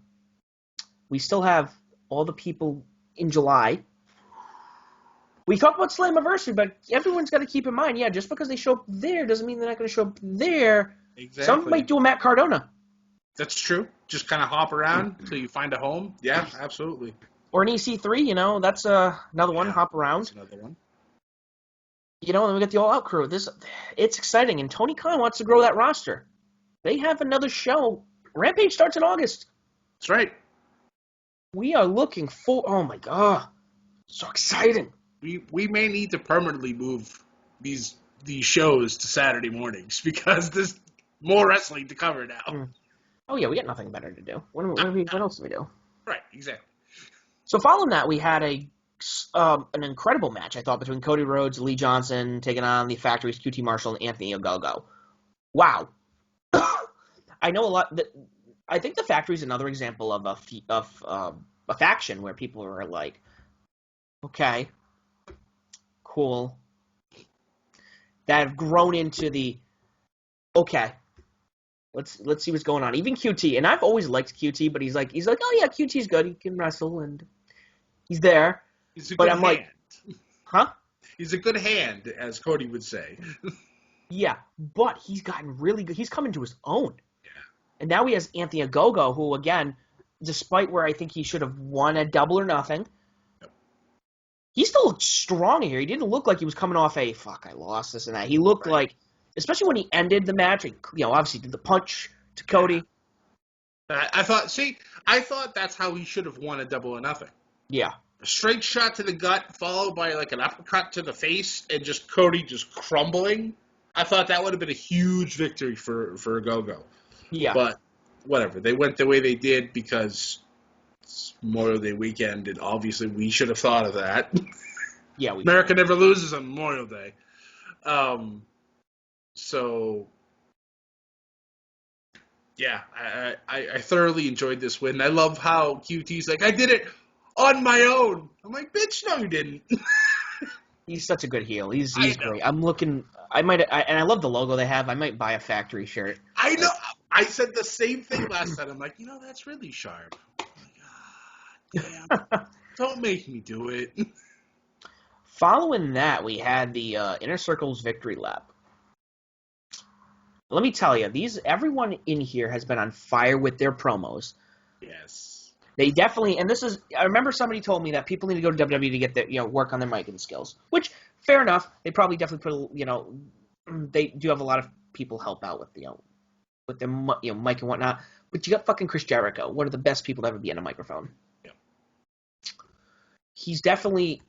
We still have all the people in July. We talk about Slammiversary, but everyone's got to keep in mind, just because they show up there doesn't mean they're not going to show up there. Exactly. Some might do a Matt Cardona. That's true. Just kind of hop around until you find a home. Yeah, absolutely. Or an EC3, that's another one. Hop around. That's another one. And then we got the All Out crew. It's exciting, and Tony Khan wants to grow that roster. They have another show. Rampage starts in August. That's right. We are looking for. Oh my God, so exciting! We may need to permanently move these shows to Saturday mornings because there's more wrestling to cover now. Oh yeah, we got nothing better to do. What else do we do? Right, exactly. So following that, we had an incredible match, I thought, between Cody Rhodes, Lee Johnson taking on the Factory's QT Marshall and Anthony Ogogo. Wow. I know a lot. I think the Factory's another example of a faction where people are like, okay, cool, that have grown into the okay. Let's see what's going on. Even QT, and I've always liked QT, but he's like, oh yeah, QT's good. He can wrestle, and he's there. He's a good hand. Like, huh? He's a good hand, as Cody would say. Yeah, but he's gotten really good. He's come into his own. Yeah. And now he has Anthony Ogogo, who, again, despite where I think he should have won at Double or Nothing, he still looked strong here. He didn't look like he was coming off I lost this and that. He looked like, especially when he ended the match, obviously did the punch to Cody. I thought that's how he should have won at Double or Nothing. Yeah. A straight shot to the gut, followed by like an uppercut to the face, and just Cody just crumbling. I thought that would have been a huge victory for Ogogo. Yeah. But whatever. They went the way they did because it's Memorial Day weekend, and obviously we should have thought of that. Yeah. America never loses on Memorial Day. So, yeah, I thoroughly enjoyed this win. I love how QT's like, I did it on my own. I'm like, bitch, no, you didn't. He's such a good heel. He's great. I'm looking. And I love the logo they have. I might buy a Factory shirt. I know. I said the same thing last time. I'm like, that's really sharp. Oh my God, damn. Don't make me do it. Following that, we had the Inner Circle's victory lap. Let me tell you, everyone in here has been on fire with their promos. Yes. They definitely, and I remember somebody told me that people need to go to WWE to get their, work on their miking skills, which, fair enough. They probably definitely they do have a lot of people help out with, with their, mic and whatnot. But you got fucking Chris Jericho, one of the best people to ever be in a microphone. Yeah. He's definitely,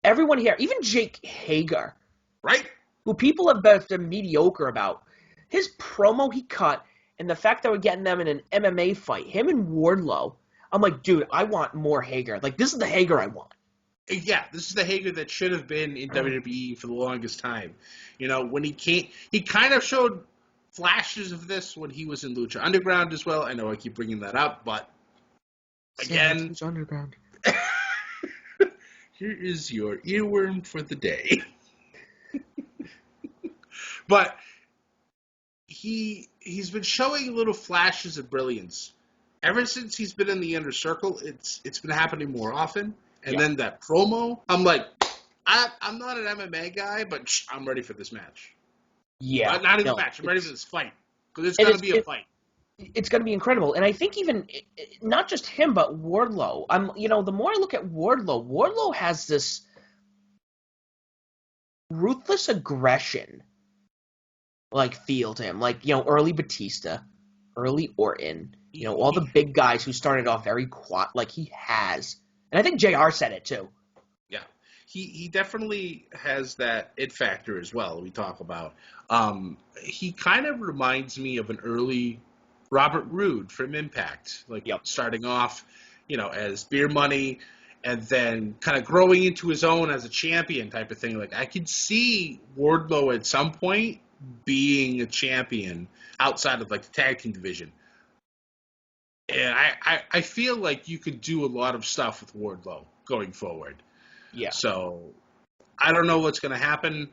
everyone here, even Jake Hager. Right? Who people have been mediocre about. His promo he cut, and the fact that we're getting them in an MMA fight, him and Wardlow, I'm like, dude, I want more Hager. Like, this is the Hager I want. Yeah, this is the Hager that should have been in WWE for the longest time. When he kind of showed flashes of this when he was in Lucha Underground as well. I know I keep bringing that up, but again, Lucha Underground. Here is your earworm for the day. But he's been showing little flashes of brilliance. Ever since he's been in the Inner Circle, it's been happening more often. And then that promo, I'm like, I'm not an MMA guy, but I'm ready for this match. Yeah. Not even match. I'm ready for this fight. Because it's going to be a fight. It's going to be incredible. And I think even, not just him, but Wardlow. The more I look at Wardlow has this ruthless aggression feel to him. Early Batista, early Orton, all the big guys who started off very quiet, he has. And I think JR said it too. Yeah. He definitely has that it factor as well we talk about. He kind of reminds me of an early Robert Roode from Impact. Starting off, as Beer Money and then kind of growing into his own as a champion type of thing. I could see Wardlow at some point being a champion outside of the tag team division. And I feel like you could do a lot of stuff with Wardlow going forward. Yeah. So I don't know what's going to happen.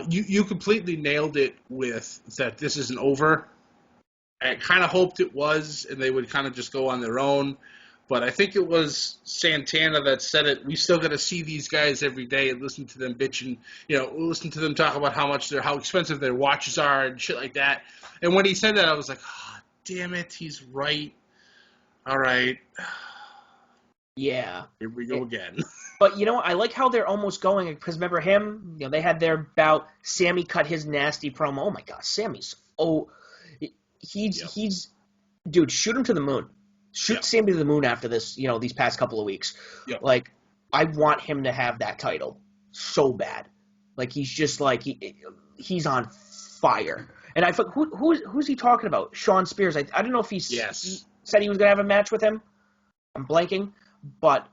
You completely nailed it with that this isn't over. I kind of hoped it was, and they would kind of just go on their own. But I think it was Santana that said it. We still got to see these guys every day and listen to them bitching. Listen to them talk about how expensive their watches are and shit like that. And when he said that, I was like, oh, damn it, he's right. All right. Yeah. Here we go again. But, I like how they're almost going, because remember him, they had their bout, Sammy cut his nasty promo. Oh, my God, Sammy's, he's, dude, shoot him to the moon. Shoot Sammy to the moon after this, these past couple of weeks. Yep. I want him to have that title so bad. He's just he's on fire. And I thought, who's he talking about? Sean Spears. I don't know if he said he was going to have a match with him. I'm blanking, but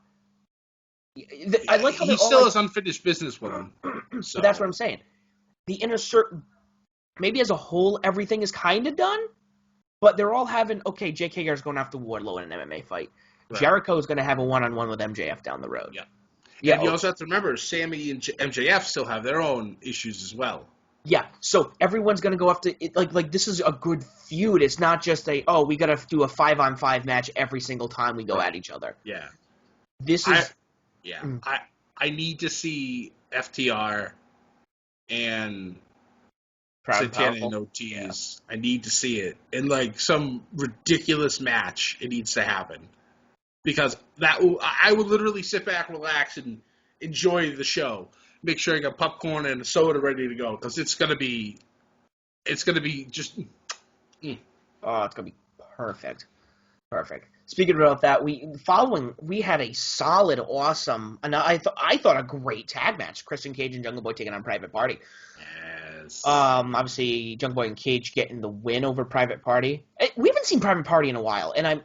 I like how he still has unfinished business with him. So. But that's what I'm saying. The Inner Circle, maybe as a whole, everything is kind of done. But they're all having, okay, Jake Hager's going after Wardlow in an MMA fight. Right. Jericho's going to have a one-on-one with MJF down the road. Yeah. And you also have to remember, Sammy and MJF still have their own issues as well. Yeah, so everyone's going to go after it. This is a good feud. It's not just we got to do a 5-on-5 match every single time we go at each other. Yeah. I need to see FTR and Santana and Ortiz. I need to see it in some ridiculous match. It needs to happen because I would literally sit back, relax, and enjoy the show. Make sure I got popcorn and a soda ready to go because it's gonna be just. Oh, it's gonna be perfect. Speaking about that, we had a solid, awesome, and I thought a great tag match. Christian Cage and Jungle Boy taking on Private Party. Yes. Obviously, Jungle Boy and Cage getting the win over Private Party. We haven't seen Private Party in a while, and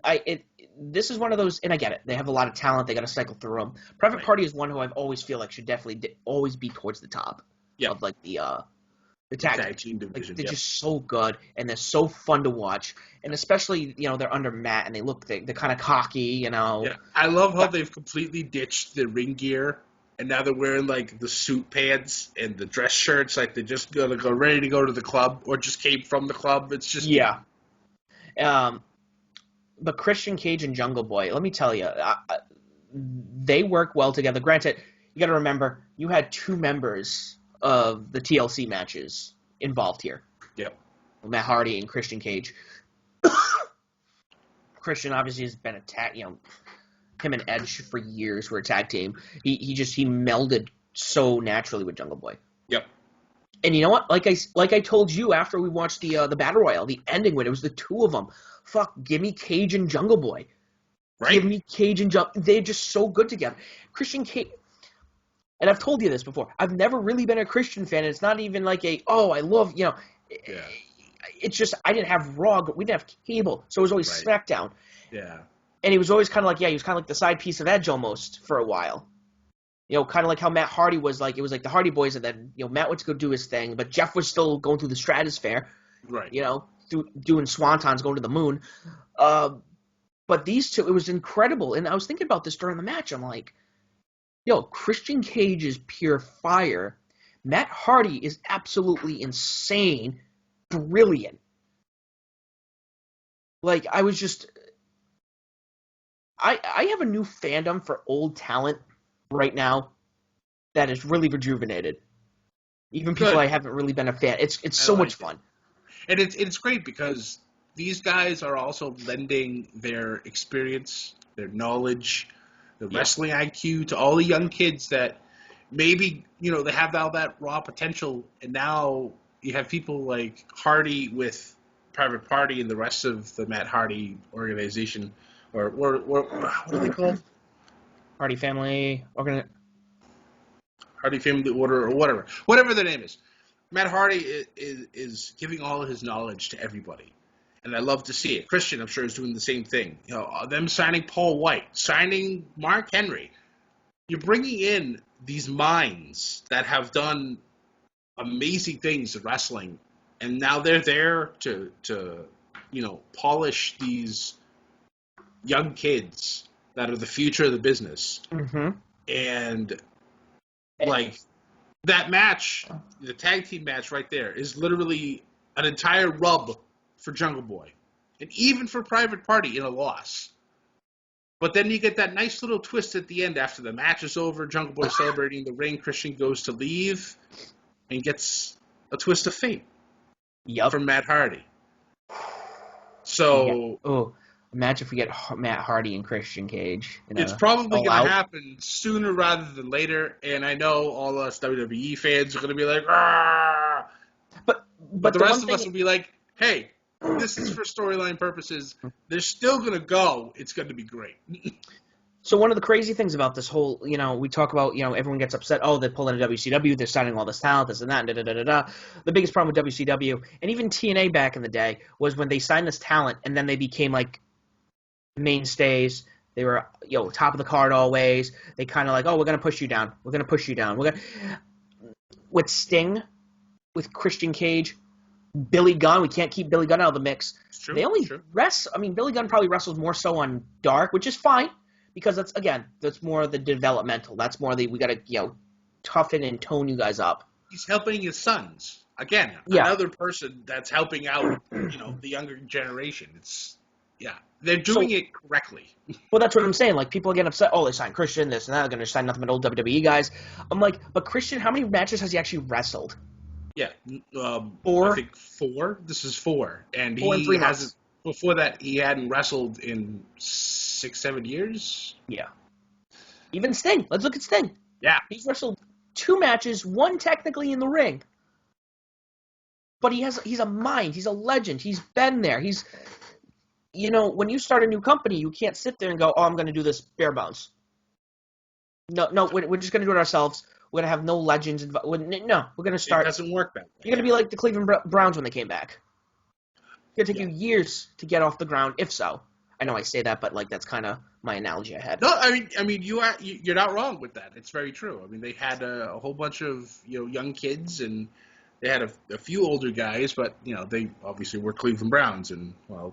this is one of those, and I get it. They have a lot of talent. They got to cycle through them. Private Party is one who I've always feel should definitely always be towards the top of the tag team division. They're just so good, and they're so fun to watch. And especially, they're under Matt, and they're kind of cocky, Yeah. I love how they've completely ditched the ring gear, and now they're wearing, the suit pants and the dress shirts. They're just going to go ready to go to the club, or just came from the club. It's just... Yeah. But Christian Cage and Jungle Boy, let me tell you, they work well together. Granted, you got to remember, you had two members of the TLC matches involved here. Yep. Matt Hardy and Christian Cage. Christian obviously has been a tag, him and Edge for years were a tag team. He melded so naturally with Jungle Boy. Yep. And you know what? Like I told you after we watched the Battle Royale, the ending when it was the two of them. Fuck, give me Cage and Jungle Boy. Right. Give me Cage and Jungle. They're just so good together. Christian Cage. And I've told you this before. I've never really been a Christian fan. It's not even like I love, Yeah. It's just I didn't have Raw, but we didn't have cable, so it was always SmackDown. Yeah. And he was always kind of like, he was kind of like the side piece of Edge almost for a while. Kind of like how Matt Hardy was like, it was like the Hardy Boys, and then, Matt went to go do his thing, but Jeff was still going through the stratosphere. Right. Doing swantons, going to the moon. But these two, it was incredible. And I was thinking about this during the match. I'm like, Christian Cage is pure fire. Matt Hardy is absolutely insane, brilliant. Like, I was just... I have a new fandom for old talent right now that is really rejuvenated. Even people I haven't really been a fan. It's so much fun. And it's great because these guys are also lending their experience, their knowledge, their wrestling IQ to all the young kids that maybe, they have all that raw potential, and now you have people like Hardy with Private Party and the rest of the Matt Hardy organization, or what are they called? Hardy Family Hardy Family Order, or whatever their name is. Matt Hardy is giving all of his knowledge to everybody, and I love to see it. Christian, I'm sure, is doing the same thing. Them signing Paul White, signing Mark Henry. You're bringing in these minds that have done amazing things in wrestling, and now they're there to polish these young kids that are the future of the business. Mm-hmm. And like that match, the tag team match right there, is literally an entire rub for Jungle Boy, and even for Private Party in a loss. But then you get that nice little twist at the end after the match is over. Jungle Boy celebrating in the ring. Christian goes to leave and gets a twist of fate from Matt Hardy. So imagine if we get Matt Hardy and Christian Cage. It's probably going to happen sooner rather than later, and I know all us WWE fans are going to be like, "Argh!" But the rest of us will be like, hey, this is for storyline purposes. They're still going to go. It's going to be great. So one of the crazy things about this whole, we talk about, everyone gets upset, they're pulling a WCW, they're signing all this talent, this and that, da-da-da-da-da. The biggest problem with WCW, and even TNA back in the day, was when they signed this talent, and then they became, like, mainstays. They were, top of the card always. They kind of like, we're going to push you down. We're going to push you down. With Sting, with Christian Cage, Billy Gunn, we can't keep Billy Gunn out of the mix. True, they only Billy Gunn probably wrestles more so on Dark, which is fine. Because that's more of the developmental. That's more we got to, toughen and tone you guys up. He's helping his sons. Again, another person that's helping out, the younger generation. They're doing it correctly. Well, that's what I'm saying. Like, people get upset. They signed Christian, this and that. They're going to sign nothing but old WWE guys. I'm like, but Christian, how many matches has he actually wrestled? Yeah. 4? I think 4. This is 4. And 4 and 3 months. Before that, he hadn't wrestled in 6-7 years. Yeah. Even Sting. Let's look at Sting. Yeah. He's wrestled 2 matches, 1 technically in the ring. But he's a mind. He's a legend. He's been there. He's, when you start a new company, you can't sit there and go, I'm going to do this bare bones. No, we're just going to do it ourselves. We're going to have no legends. No, we're going to start. It doesn't work that way. You're going to be like the Cleveland Browns when they came back. It's going to take you years to get off the ground, if so. I know I say that, but that's kind of my analogy I had. No, I mean you're not wrong with that. It's very true. I mean, they had a whole bunch of young kids, and they had a few older guys, but they obviously were Cleveland Browns, and now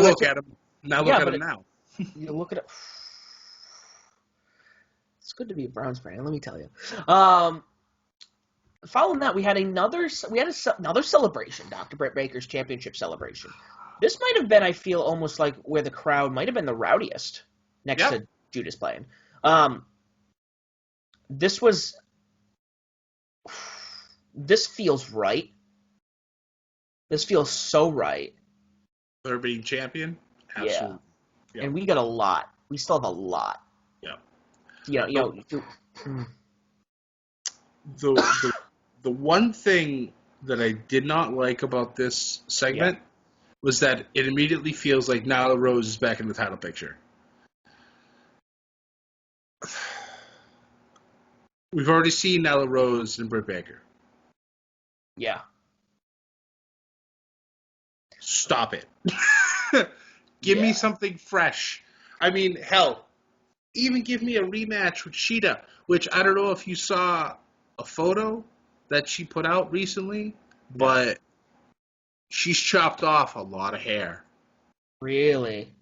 look at them. Now look at them now. You look at it. It's good to be a Browns fan. Let me tell you. Following that, we had another celebration, Dr. Britt Baker's championship celebration. This might have been, I feel, almost like where the crowd might have been the rowdiest next to Judas playing. This was this feels right. This feels so right. Her being champion? Absolutely. Yeah. And we got a lot. We still have a lot. Yeah. The one thing that I did not like about this segment was that it immediately feels like Nyla Rose is back in the title picture. We've already seen Nyla Rose and Britt Baker. Yeah. Stop it. Give me something fresh. I mean, hell, even give me a rematch with Sheeta, which I don't know if you saw a photo that she put out recently, but she's chopped off a lot of hair. Really?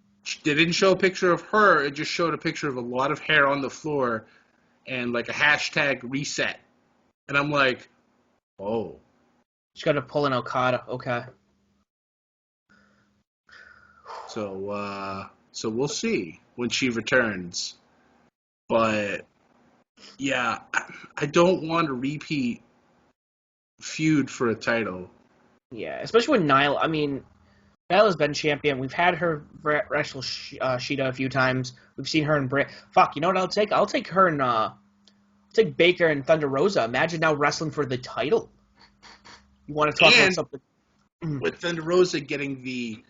They didn't show a picture of her. It just showed a picture of a lot of hair on the floor and like a hashtag reset. And I'm like, oh. She's got to pull an Okada. Okay. So we'll see when she returns. But yeah, I don't want to repeat feud for a title. Yeah, especially with Nyla. I mean, Nyla's been champion. We've had her wrestle Sheeta a few times. We've seen her in Britt. Fuck, you know what I'll take? I'll take her and take Baker and Thunder Rosa. Imagine now wrestling for the title. You want to talk about something? With Thunder Rosa getting the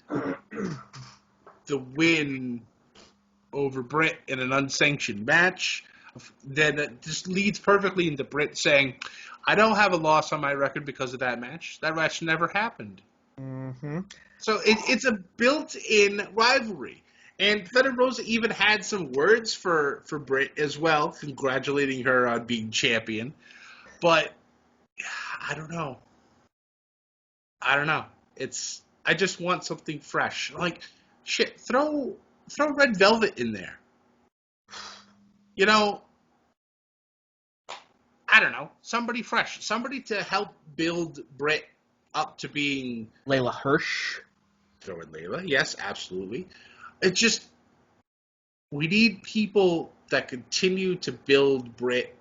win over Britt in an unsanctioned match, then it just leads perfectly into Britt saying, I don't have a loss on my record because of that match. That match never happened. Mm-hmm. So it's a built-in rivalry. And Thunder Rosa even had some words for Britt as well, congratulating her on being champion. But I don't know. I just want something fresh. Like, shit, throw Red Velvet in there. You know, I don't know. Somebody fresh. Somebody to help build Britt up to being... Layla Hirsch. Throw in Layla. Yes, absolutely. It just... We need people that continue to build Britt.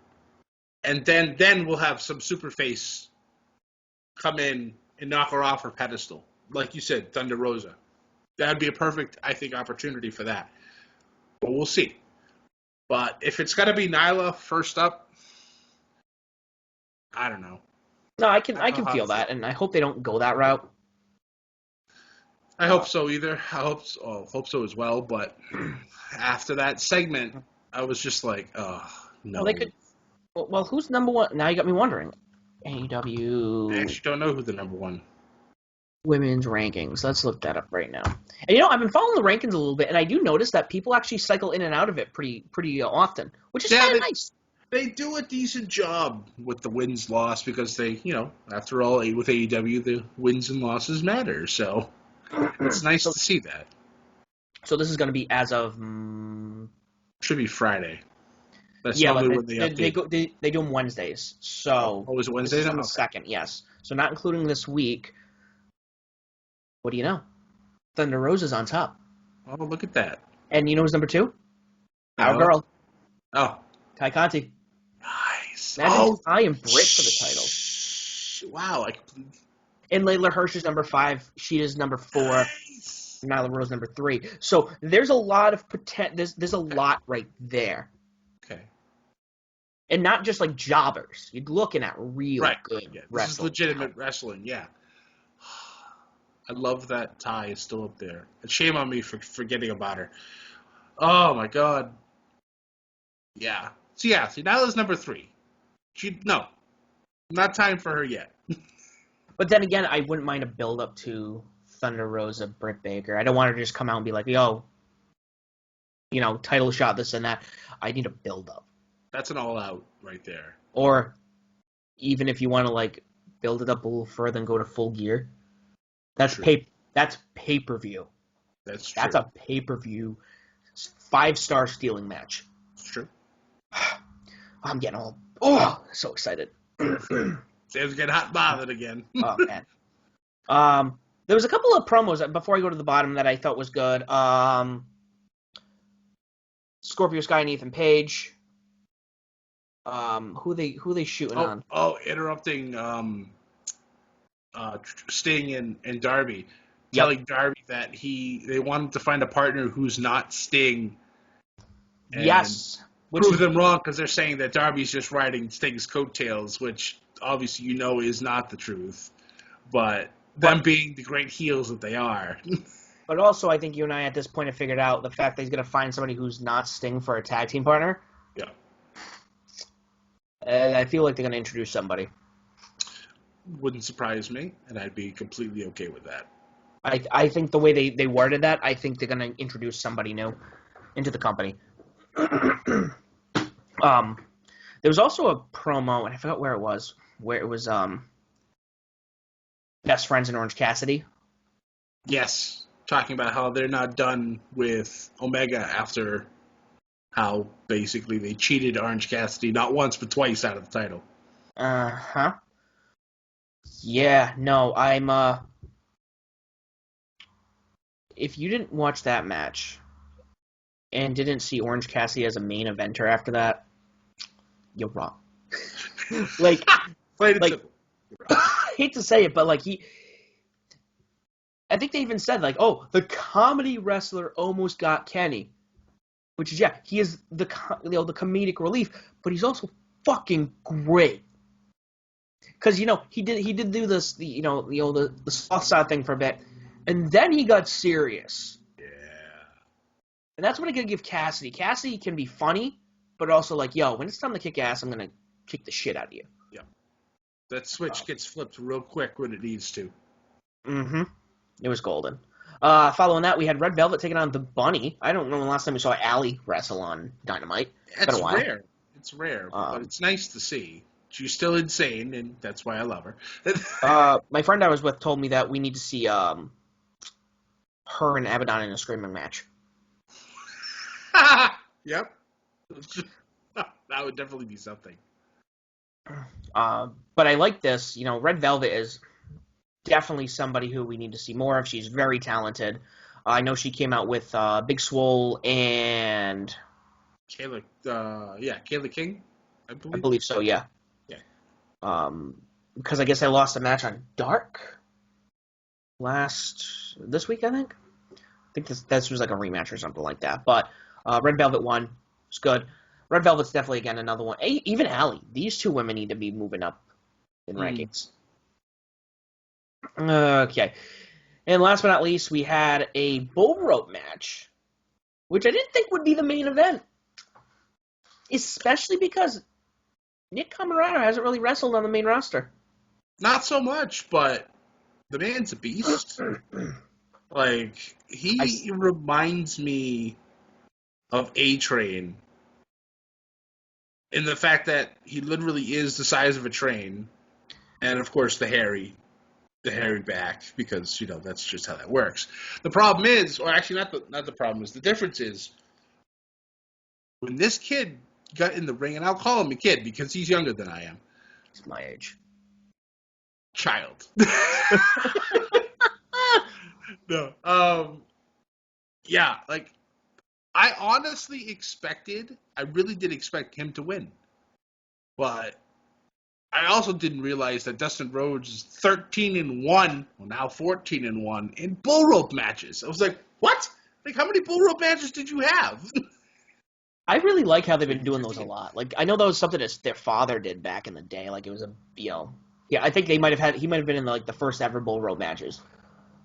And then we'll have some superface come in and knock her off her pedestal. Like you said, Thunder Rosa. That would be a perfect, I think, opportunity for that. But we'll see. But if it's going to be Nyla first up, I don't know. No, I can feel that, and I hope they don't go that route. I hope so either. I hope so as well. But after that segment, I was just like, oh, no. Well, they could. Well, who's number one? Now you got me wondering. AEW. I actually don't know who the number one. Women's rankings. Let's look that up right now. And I've been following the rankings a little bit, and I do notice that people actually cycle in and out of it pretty often, which is kind of nice. They do a decent job with the wins-loss because they, after all, with AEW, the wins and losses matter. So it's nice to see that. So this is going to be as of... Should be Friday. That's normally when they update. They do them Wednesdays. So is it Wednesday? This is on the 2nd, yes. So not including this week. What do you know? Thunder Rosa's on top. Oh, look at that. And you know who's number 2? Our girl. Oh. Ty Conti. Nice. Imagine I am Britt for the title. Wow. And Layla Hirsch is number 5. She is number 4. Nice. Nyla Rose number 3. So there's a lot of potential. There's a lot right there. Okay. And not just like jobbers. You're looking at real good wrestling. This is legitimate wrestling, yeah. I love that Ty is still up there. And shame on me for forgetting about her. Oh, my God. Yeah. So, Nyla's number 3. Not time for her yet. But then again, I wouldn't mind a build-up to Thunder Rosa, Britt Baker. I don't want her to just come out and be like, yo, title shot, this and that. I need a build-up. That's an all-out right there. Or even if you want to, build it up a little further and go to Full Gear. That's pay-per-view. That's true. That's a pay-per-view 5-star stealing match. It's true. I'm getting so excited. Sam's getting hot and bothered again. Oh, man. There was a couple of promos before I go to the bottom that I thought was good. Scorpio Sky and Ethan Page. Who they shooting on? Interrupting Sting and Darby, Yep. telling Darby that they wanted to find a partner who's not Sting and Yes. Which prove is them wrong because they're saying that Darby's just riding Sting's coattails, which obviously is not the truth. But them being the great heels that they are. But also, I think you and I at this point have figured out the fact that he's going to find somebody who's not Sting for a tag team partner. Yeah. And I feel like they're going to introduce somebody. Wouldn't surprise me, and I'd be completely okay with that. I think the way they worded that, I think they're going to introduce somebody new into the company. There was also a promo, and I forgot where it was Best Friends in Orange Cassidy. Yes, talking about how they're not done with Omega after how basically they cheated Orange Cassidy not once but twice out of the title. Uh-huh. Yeah, no, if you didn't watch that match and didn't see Orange Cassidy as a main eventer after that, you're wrong. Like, I hate to say it, but I think they even said the comedy wrestler almost got Kenny, which is he is the comedic relief, but he's also fucking great. Because he did do this the soft side thing for a bit, and then he got serious. Yeah. And that's what I'm gonna give Cassidy. Cassidy can be funny, but also when it's time to kick ass, I'm gonna kick the shit out of you. Yeah. That switch gets flipped real quick when it needs to. Mm-hmm. It was golden. Following that, we had Red Velvet taking on the Bunny. I don't know the last time we saw Allie wrestle on Dynamite. It's rare. It's rare, but it's nice to see. She's still insane, and that's why I love her. My friend I was with told me that we need to see her and Abaddon in a screaming match. Yep. That would definitely be something. But I like this. Red Velvet is definitely somebody who we need to see more of. She's very talented. I know she came out with Big Swole and Kayla King, I believe. I believe so, yeah. Yeah. Because I guess I lost a match on Dark this week, I think. I think this was like a rematch or something like that. But Red Velvet won. It's good. Red Velvet's definitely, again, another one. Even Allie. These two women need to be moving up in rankings. Okay. And last but not least, we had a bull rope match, which I didn't think would be the main event. Especially because Nick Camarado hasn't really wrestled on the main roster. Not so much, but the man's a beast. He reminds me of A-Train in the fact that he literally is the size of a train, and of course the hairy back, because that's just how that works. The problem is, or actually not the problem is, the difference is when this kid got in the ring, and I'll call him a kid because he's younger than I am. He's my age. Child. No. Yeah, I honestly I really did expect him to win. But I also didn't realize that Dustin Rhodes is 13-1, well now 14-1 in bull rope matches. I was like, what? How many bull rope matches did you have? I really like how they've been doing those a lot. I know that was something that their father did back in the day. It was I think he might have been in the first ever bull rope matches.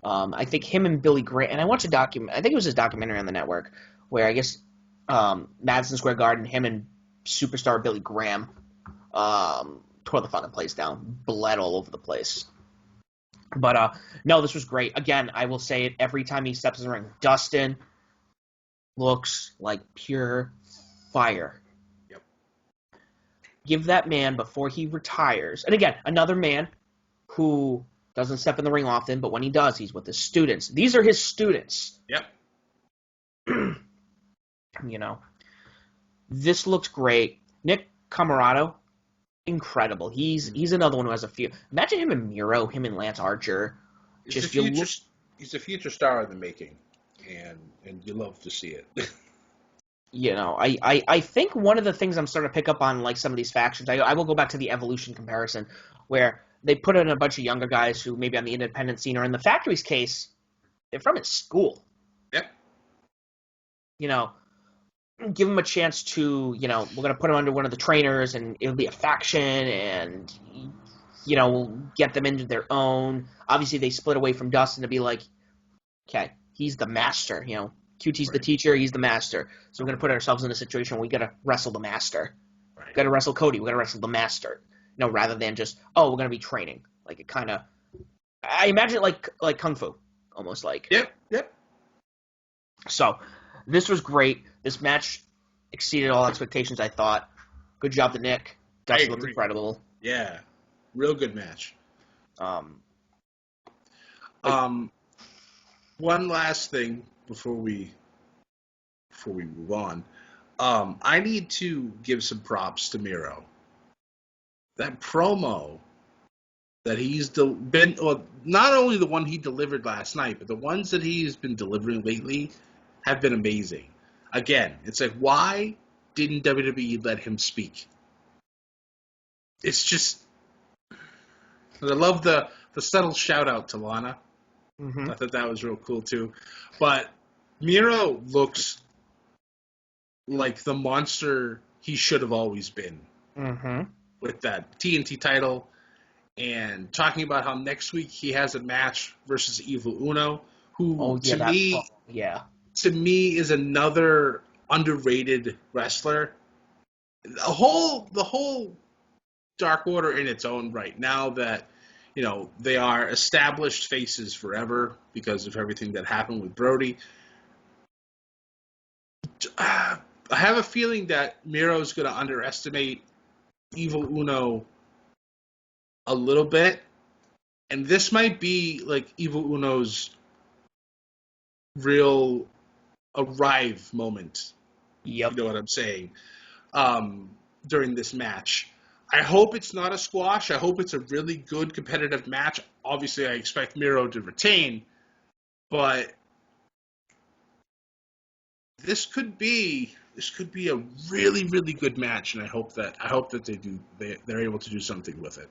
I think him and Billy Graham, and I watched I think it was his documentary on the network, where I guess Madison Square Garden, him and superstar Billy Graham tore the fucking place down, bled all over the place. But no, this was great. Again, I will say it every time he steps in the ring. Dustin looks like pure fire. Yep. Give that man before he retires. And again, another man who doesn't step in the ring often, but when he does, he's with his students. These are his students. Yep. This looks great. Nick Camarado, incredible. He's another one who has a few. Imagine him and Miro, him and Lance Archer. He's a future star in the making, and you love to see it. I think one of the things I'm starting to pick up on, like some of these factions, I will go back to the Evolution comparison, where they put in a bunch of younger guys who maybe on the independent scene, or in the Factory's case, they're from his school. Yep. Give them a chance to, we're going to put them under one of the trainers, and it'll be a faction, and, we'll get them into their own. Obviously, they split away from Dustin to be like, okay, he's the master, QT's the teacher, he's the master. So we're going to put ourselves in a situation where we got to wrestle the master. Right. We got to wrestle Cody, we got to wrestle the master. Rather than just, we're going to be training. Like, it kind of, I imagine it like Kung Fu, almost like. Yep. So, this was great. This match exceeded all expectations, I thought. Good job to Nick. Dustin looked incredible. Yeah. Real good match. One last thing before we move on. I need to give some props to Miro. That promo that he's been, well, not only the one he delivered last night, but the ones that he's been delivering lately have been amazing. Again, it's like, why didn't WWE let him speak? It's just, I love the subtle shout out to Lana. Mm-hmm. I thought that was real cool too. But Miro looks like the monster he should have always been. Mm-hmm. With that TNT title, and talking about how next week he has a match versus Evil Uno, who to me is another underrated wrestler. The whole Dark Order in its own right, now that they are established faces forever because of everything that happened with Brody. I have a feeling that Miro's going to underestimate Evil Uno a little bit, and this might be like Evil Uno's real arrive moment. Yep. You know what I'm saying? During this match. I hope it's not a squash. I hope it's a really good competitive match. Obviously, I expect Miro to retain, but this could be a really, really good match, and I hope that they're able to do something with it.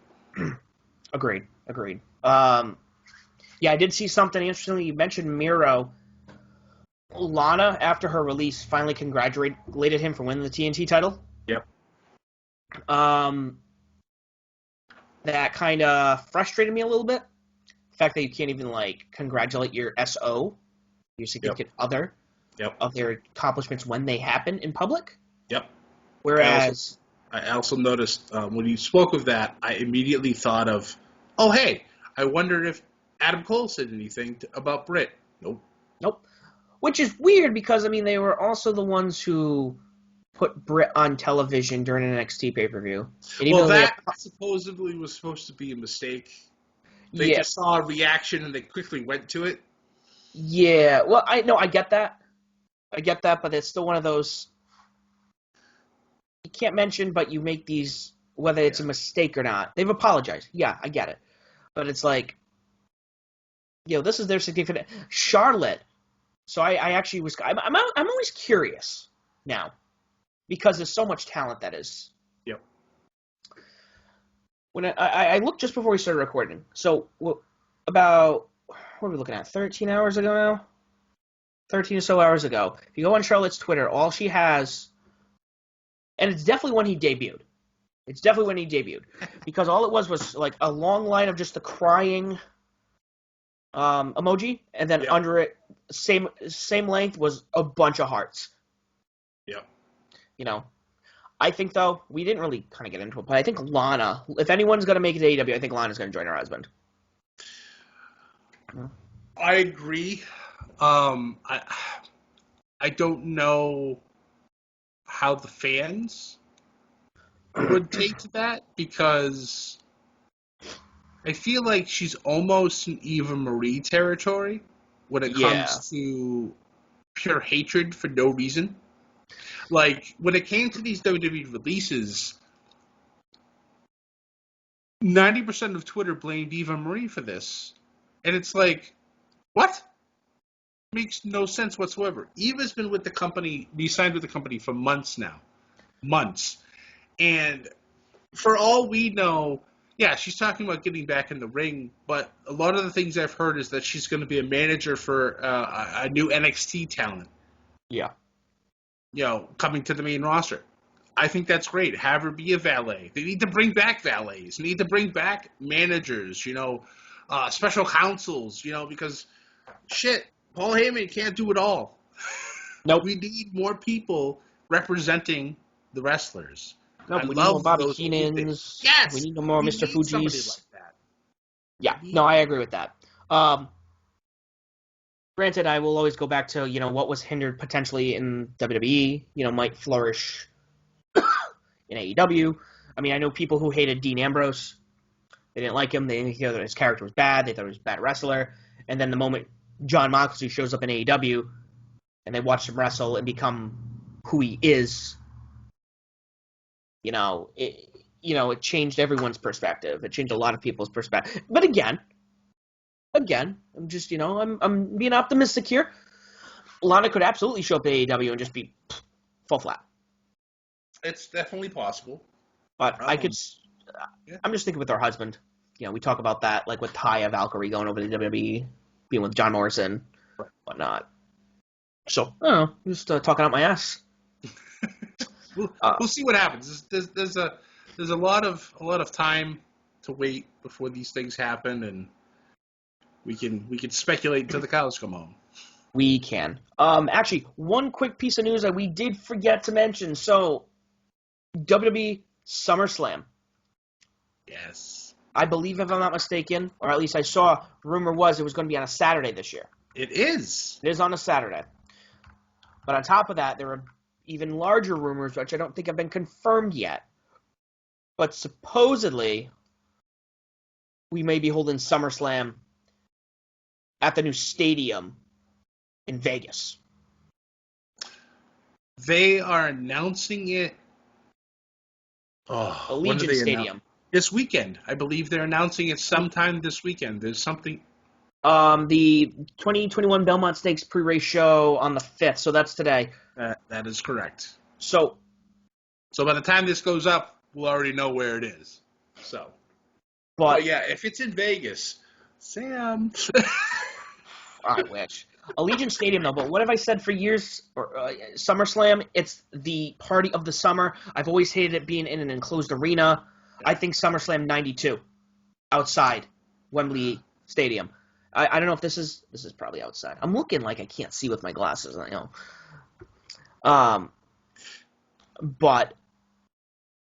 Agreed. I did see something interesting. You mentioned Miro. Lana, after her release, finally congratulated him for winning the TNT title. Yep. That kind of frustrated me a little bit. The fact that you can't even congratulate your SO, your significant other, of their accomplishments when they happen in public. Yep. Whereas I also noticed when you spoke of that, I immediately thought of, oh hey, I wondered if Adam Cole said anything about Britt. Nope. Which is weird because they were also the ones who put Britt on television during an NXT pay-per-view. Well, that supposedly was supposed to be a mistake. They just saw a reaction and they quickly went to it. Yeah, well, I get that. But it's still one of those you can't mention, but you make these, whether it's a mistake or not. They've apologized. Yeah, I get it. But it's like, this is their significant... Charlotte. So I actually was... I'm always curious now. Because there's so much talent that is. Yep. When I looked just before we started recording. So about, what are we looking at, 13 hours ago now? 13 or so hours ago. If you go on Charlotte's Twitter, all she has, and it's definitely when he debuted. Because all it was like a long line of just the crying emoji, and then under it, same length, was a bunch of hearts. Yeah. I think, though, we didn't really kind of get into it, but I think Lana, if anyone's going to make it to AEW, I think Lana's going to join her husband. I agree. I don't know how the fans would take to that, because I feel like she's almost in Eva Marie territory when it comes to pure hatred for no reason. Like, when it came to these WWE releases, 90% of Twitter blamed Eva Marie for this. And it's like, what? makes no sense whatsoever. Eva's been with the company, we signed with the company for months now. Months. And for all we know, yeah, she's talking about getting back in the ring, but a lot of the things I've heard is that she's going to be a manager for a new NXT talent. Yeah. Coming to the main roster. I think that's great. Have her be a valet. They need to bring back valets. They need to bring back managers, special counsels, because shit, Paul Heyman can't do it all. Nope. We need more people representing the wrestlers. Nope, I we love need more Bobby those Heenans. Yes, We need more we Mr. need somebody Fuji's. like that. Yeah, no, I agree with that. Granted, I will always go back to, what was hindered potentially in WWE, might flourish in AEW. I mean, I know people who hated Dean Ambrose. They didn't like him. They didn't think that his character was bad. They thought he was a bad wrestler. And then the moment Jon Moxley shows up in AEW and they watch him wrestle and become who he is, it changed everyone's perspective. It changed a lot of people's perspective. But again, I'm just, I'm being optimistic here. Lana could absolutely show up at AEW and just be full flat. It's definitely possible. But I'm just thinking with her husband. We talk about that, like with Taya Valkyrie going over to WWE, being with John Morrison, whatnot. So, I don't know, just talking out my ass. We'll see what happens. There's a lot of time to wait before these things happen, and we can speculate until the cows come home. We can. Actually, one quick piece of news that we did forget to mention. So, WWE SummerSlam. Yes. I believe, if I'm not mistaken, or at least I saw, rumor was it was going to be on a Saturday this year. It is. It is on a Saturday. But on top of that, there are even larger rumors, which I don't think have been confirmed yet. But supposedly, we may be holding SummerSlam at the new stadium in Vegas. They are announcing it. Allegiant Stadium. This weekend. I believe they're announcing it sometime this weekend. There's something. The 2021 Belmont Stakes pre-race show on the 5th, so that's today. That is correct. So by the time this goes up, we'll already know where it is. So. But yeah, if it's in Vegas, Sam. I wish. Allegiant Stadium, though, but what have I said for years? SummerSlam, it's the party of the summer. I've always hated it being in an enclosed arena. I think SummerSlam 92, outside Wembley Stadium. I don't know if this is probably outside. I'm looking like I can't see with my glasses. I know. But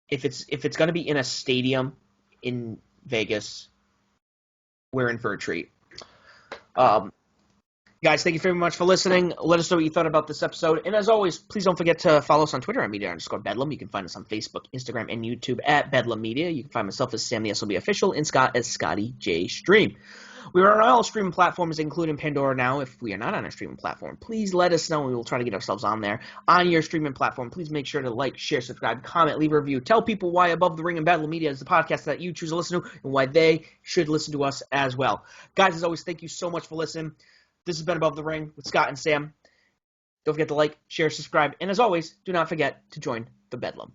if it's going to be in a stadium in Vegas, we're in for a treat. Guys, thank you very much for listening. Let us know what you thought about this episode. And as always, please don't forget to follow us on Twitter at media_Bedlam. You can find us on Facebook, Instagram, and YouTube at Bedlam Media. You can find myself as Sam the SLB Official and Scott as Scotty J Stream. We are on all streaming platforms, including Pandora now. If we are not on a streaming platform, please let us know and we will try to get ourselves on there. On your streaming platform, please make sure to like, share, subscribe, comment, leave a review. Tell people why Above the Ring and Bedlam Media is the podcast that you choose to listen to and why they should listen to us as well. Guys, as always, thank you so much for listening. This has been Above the Ring with Scott and Sam. Don't forget to like, share, subscribe, and as always, do not forget to join the Bedlam.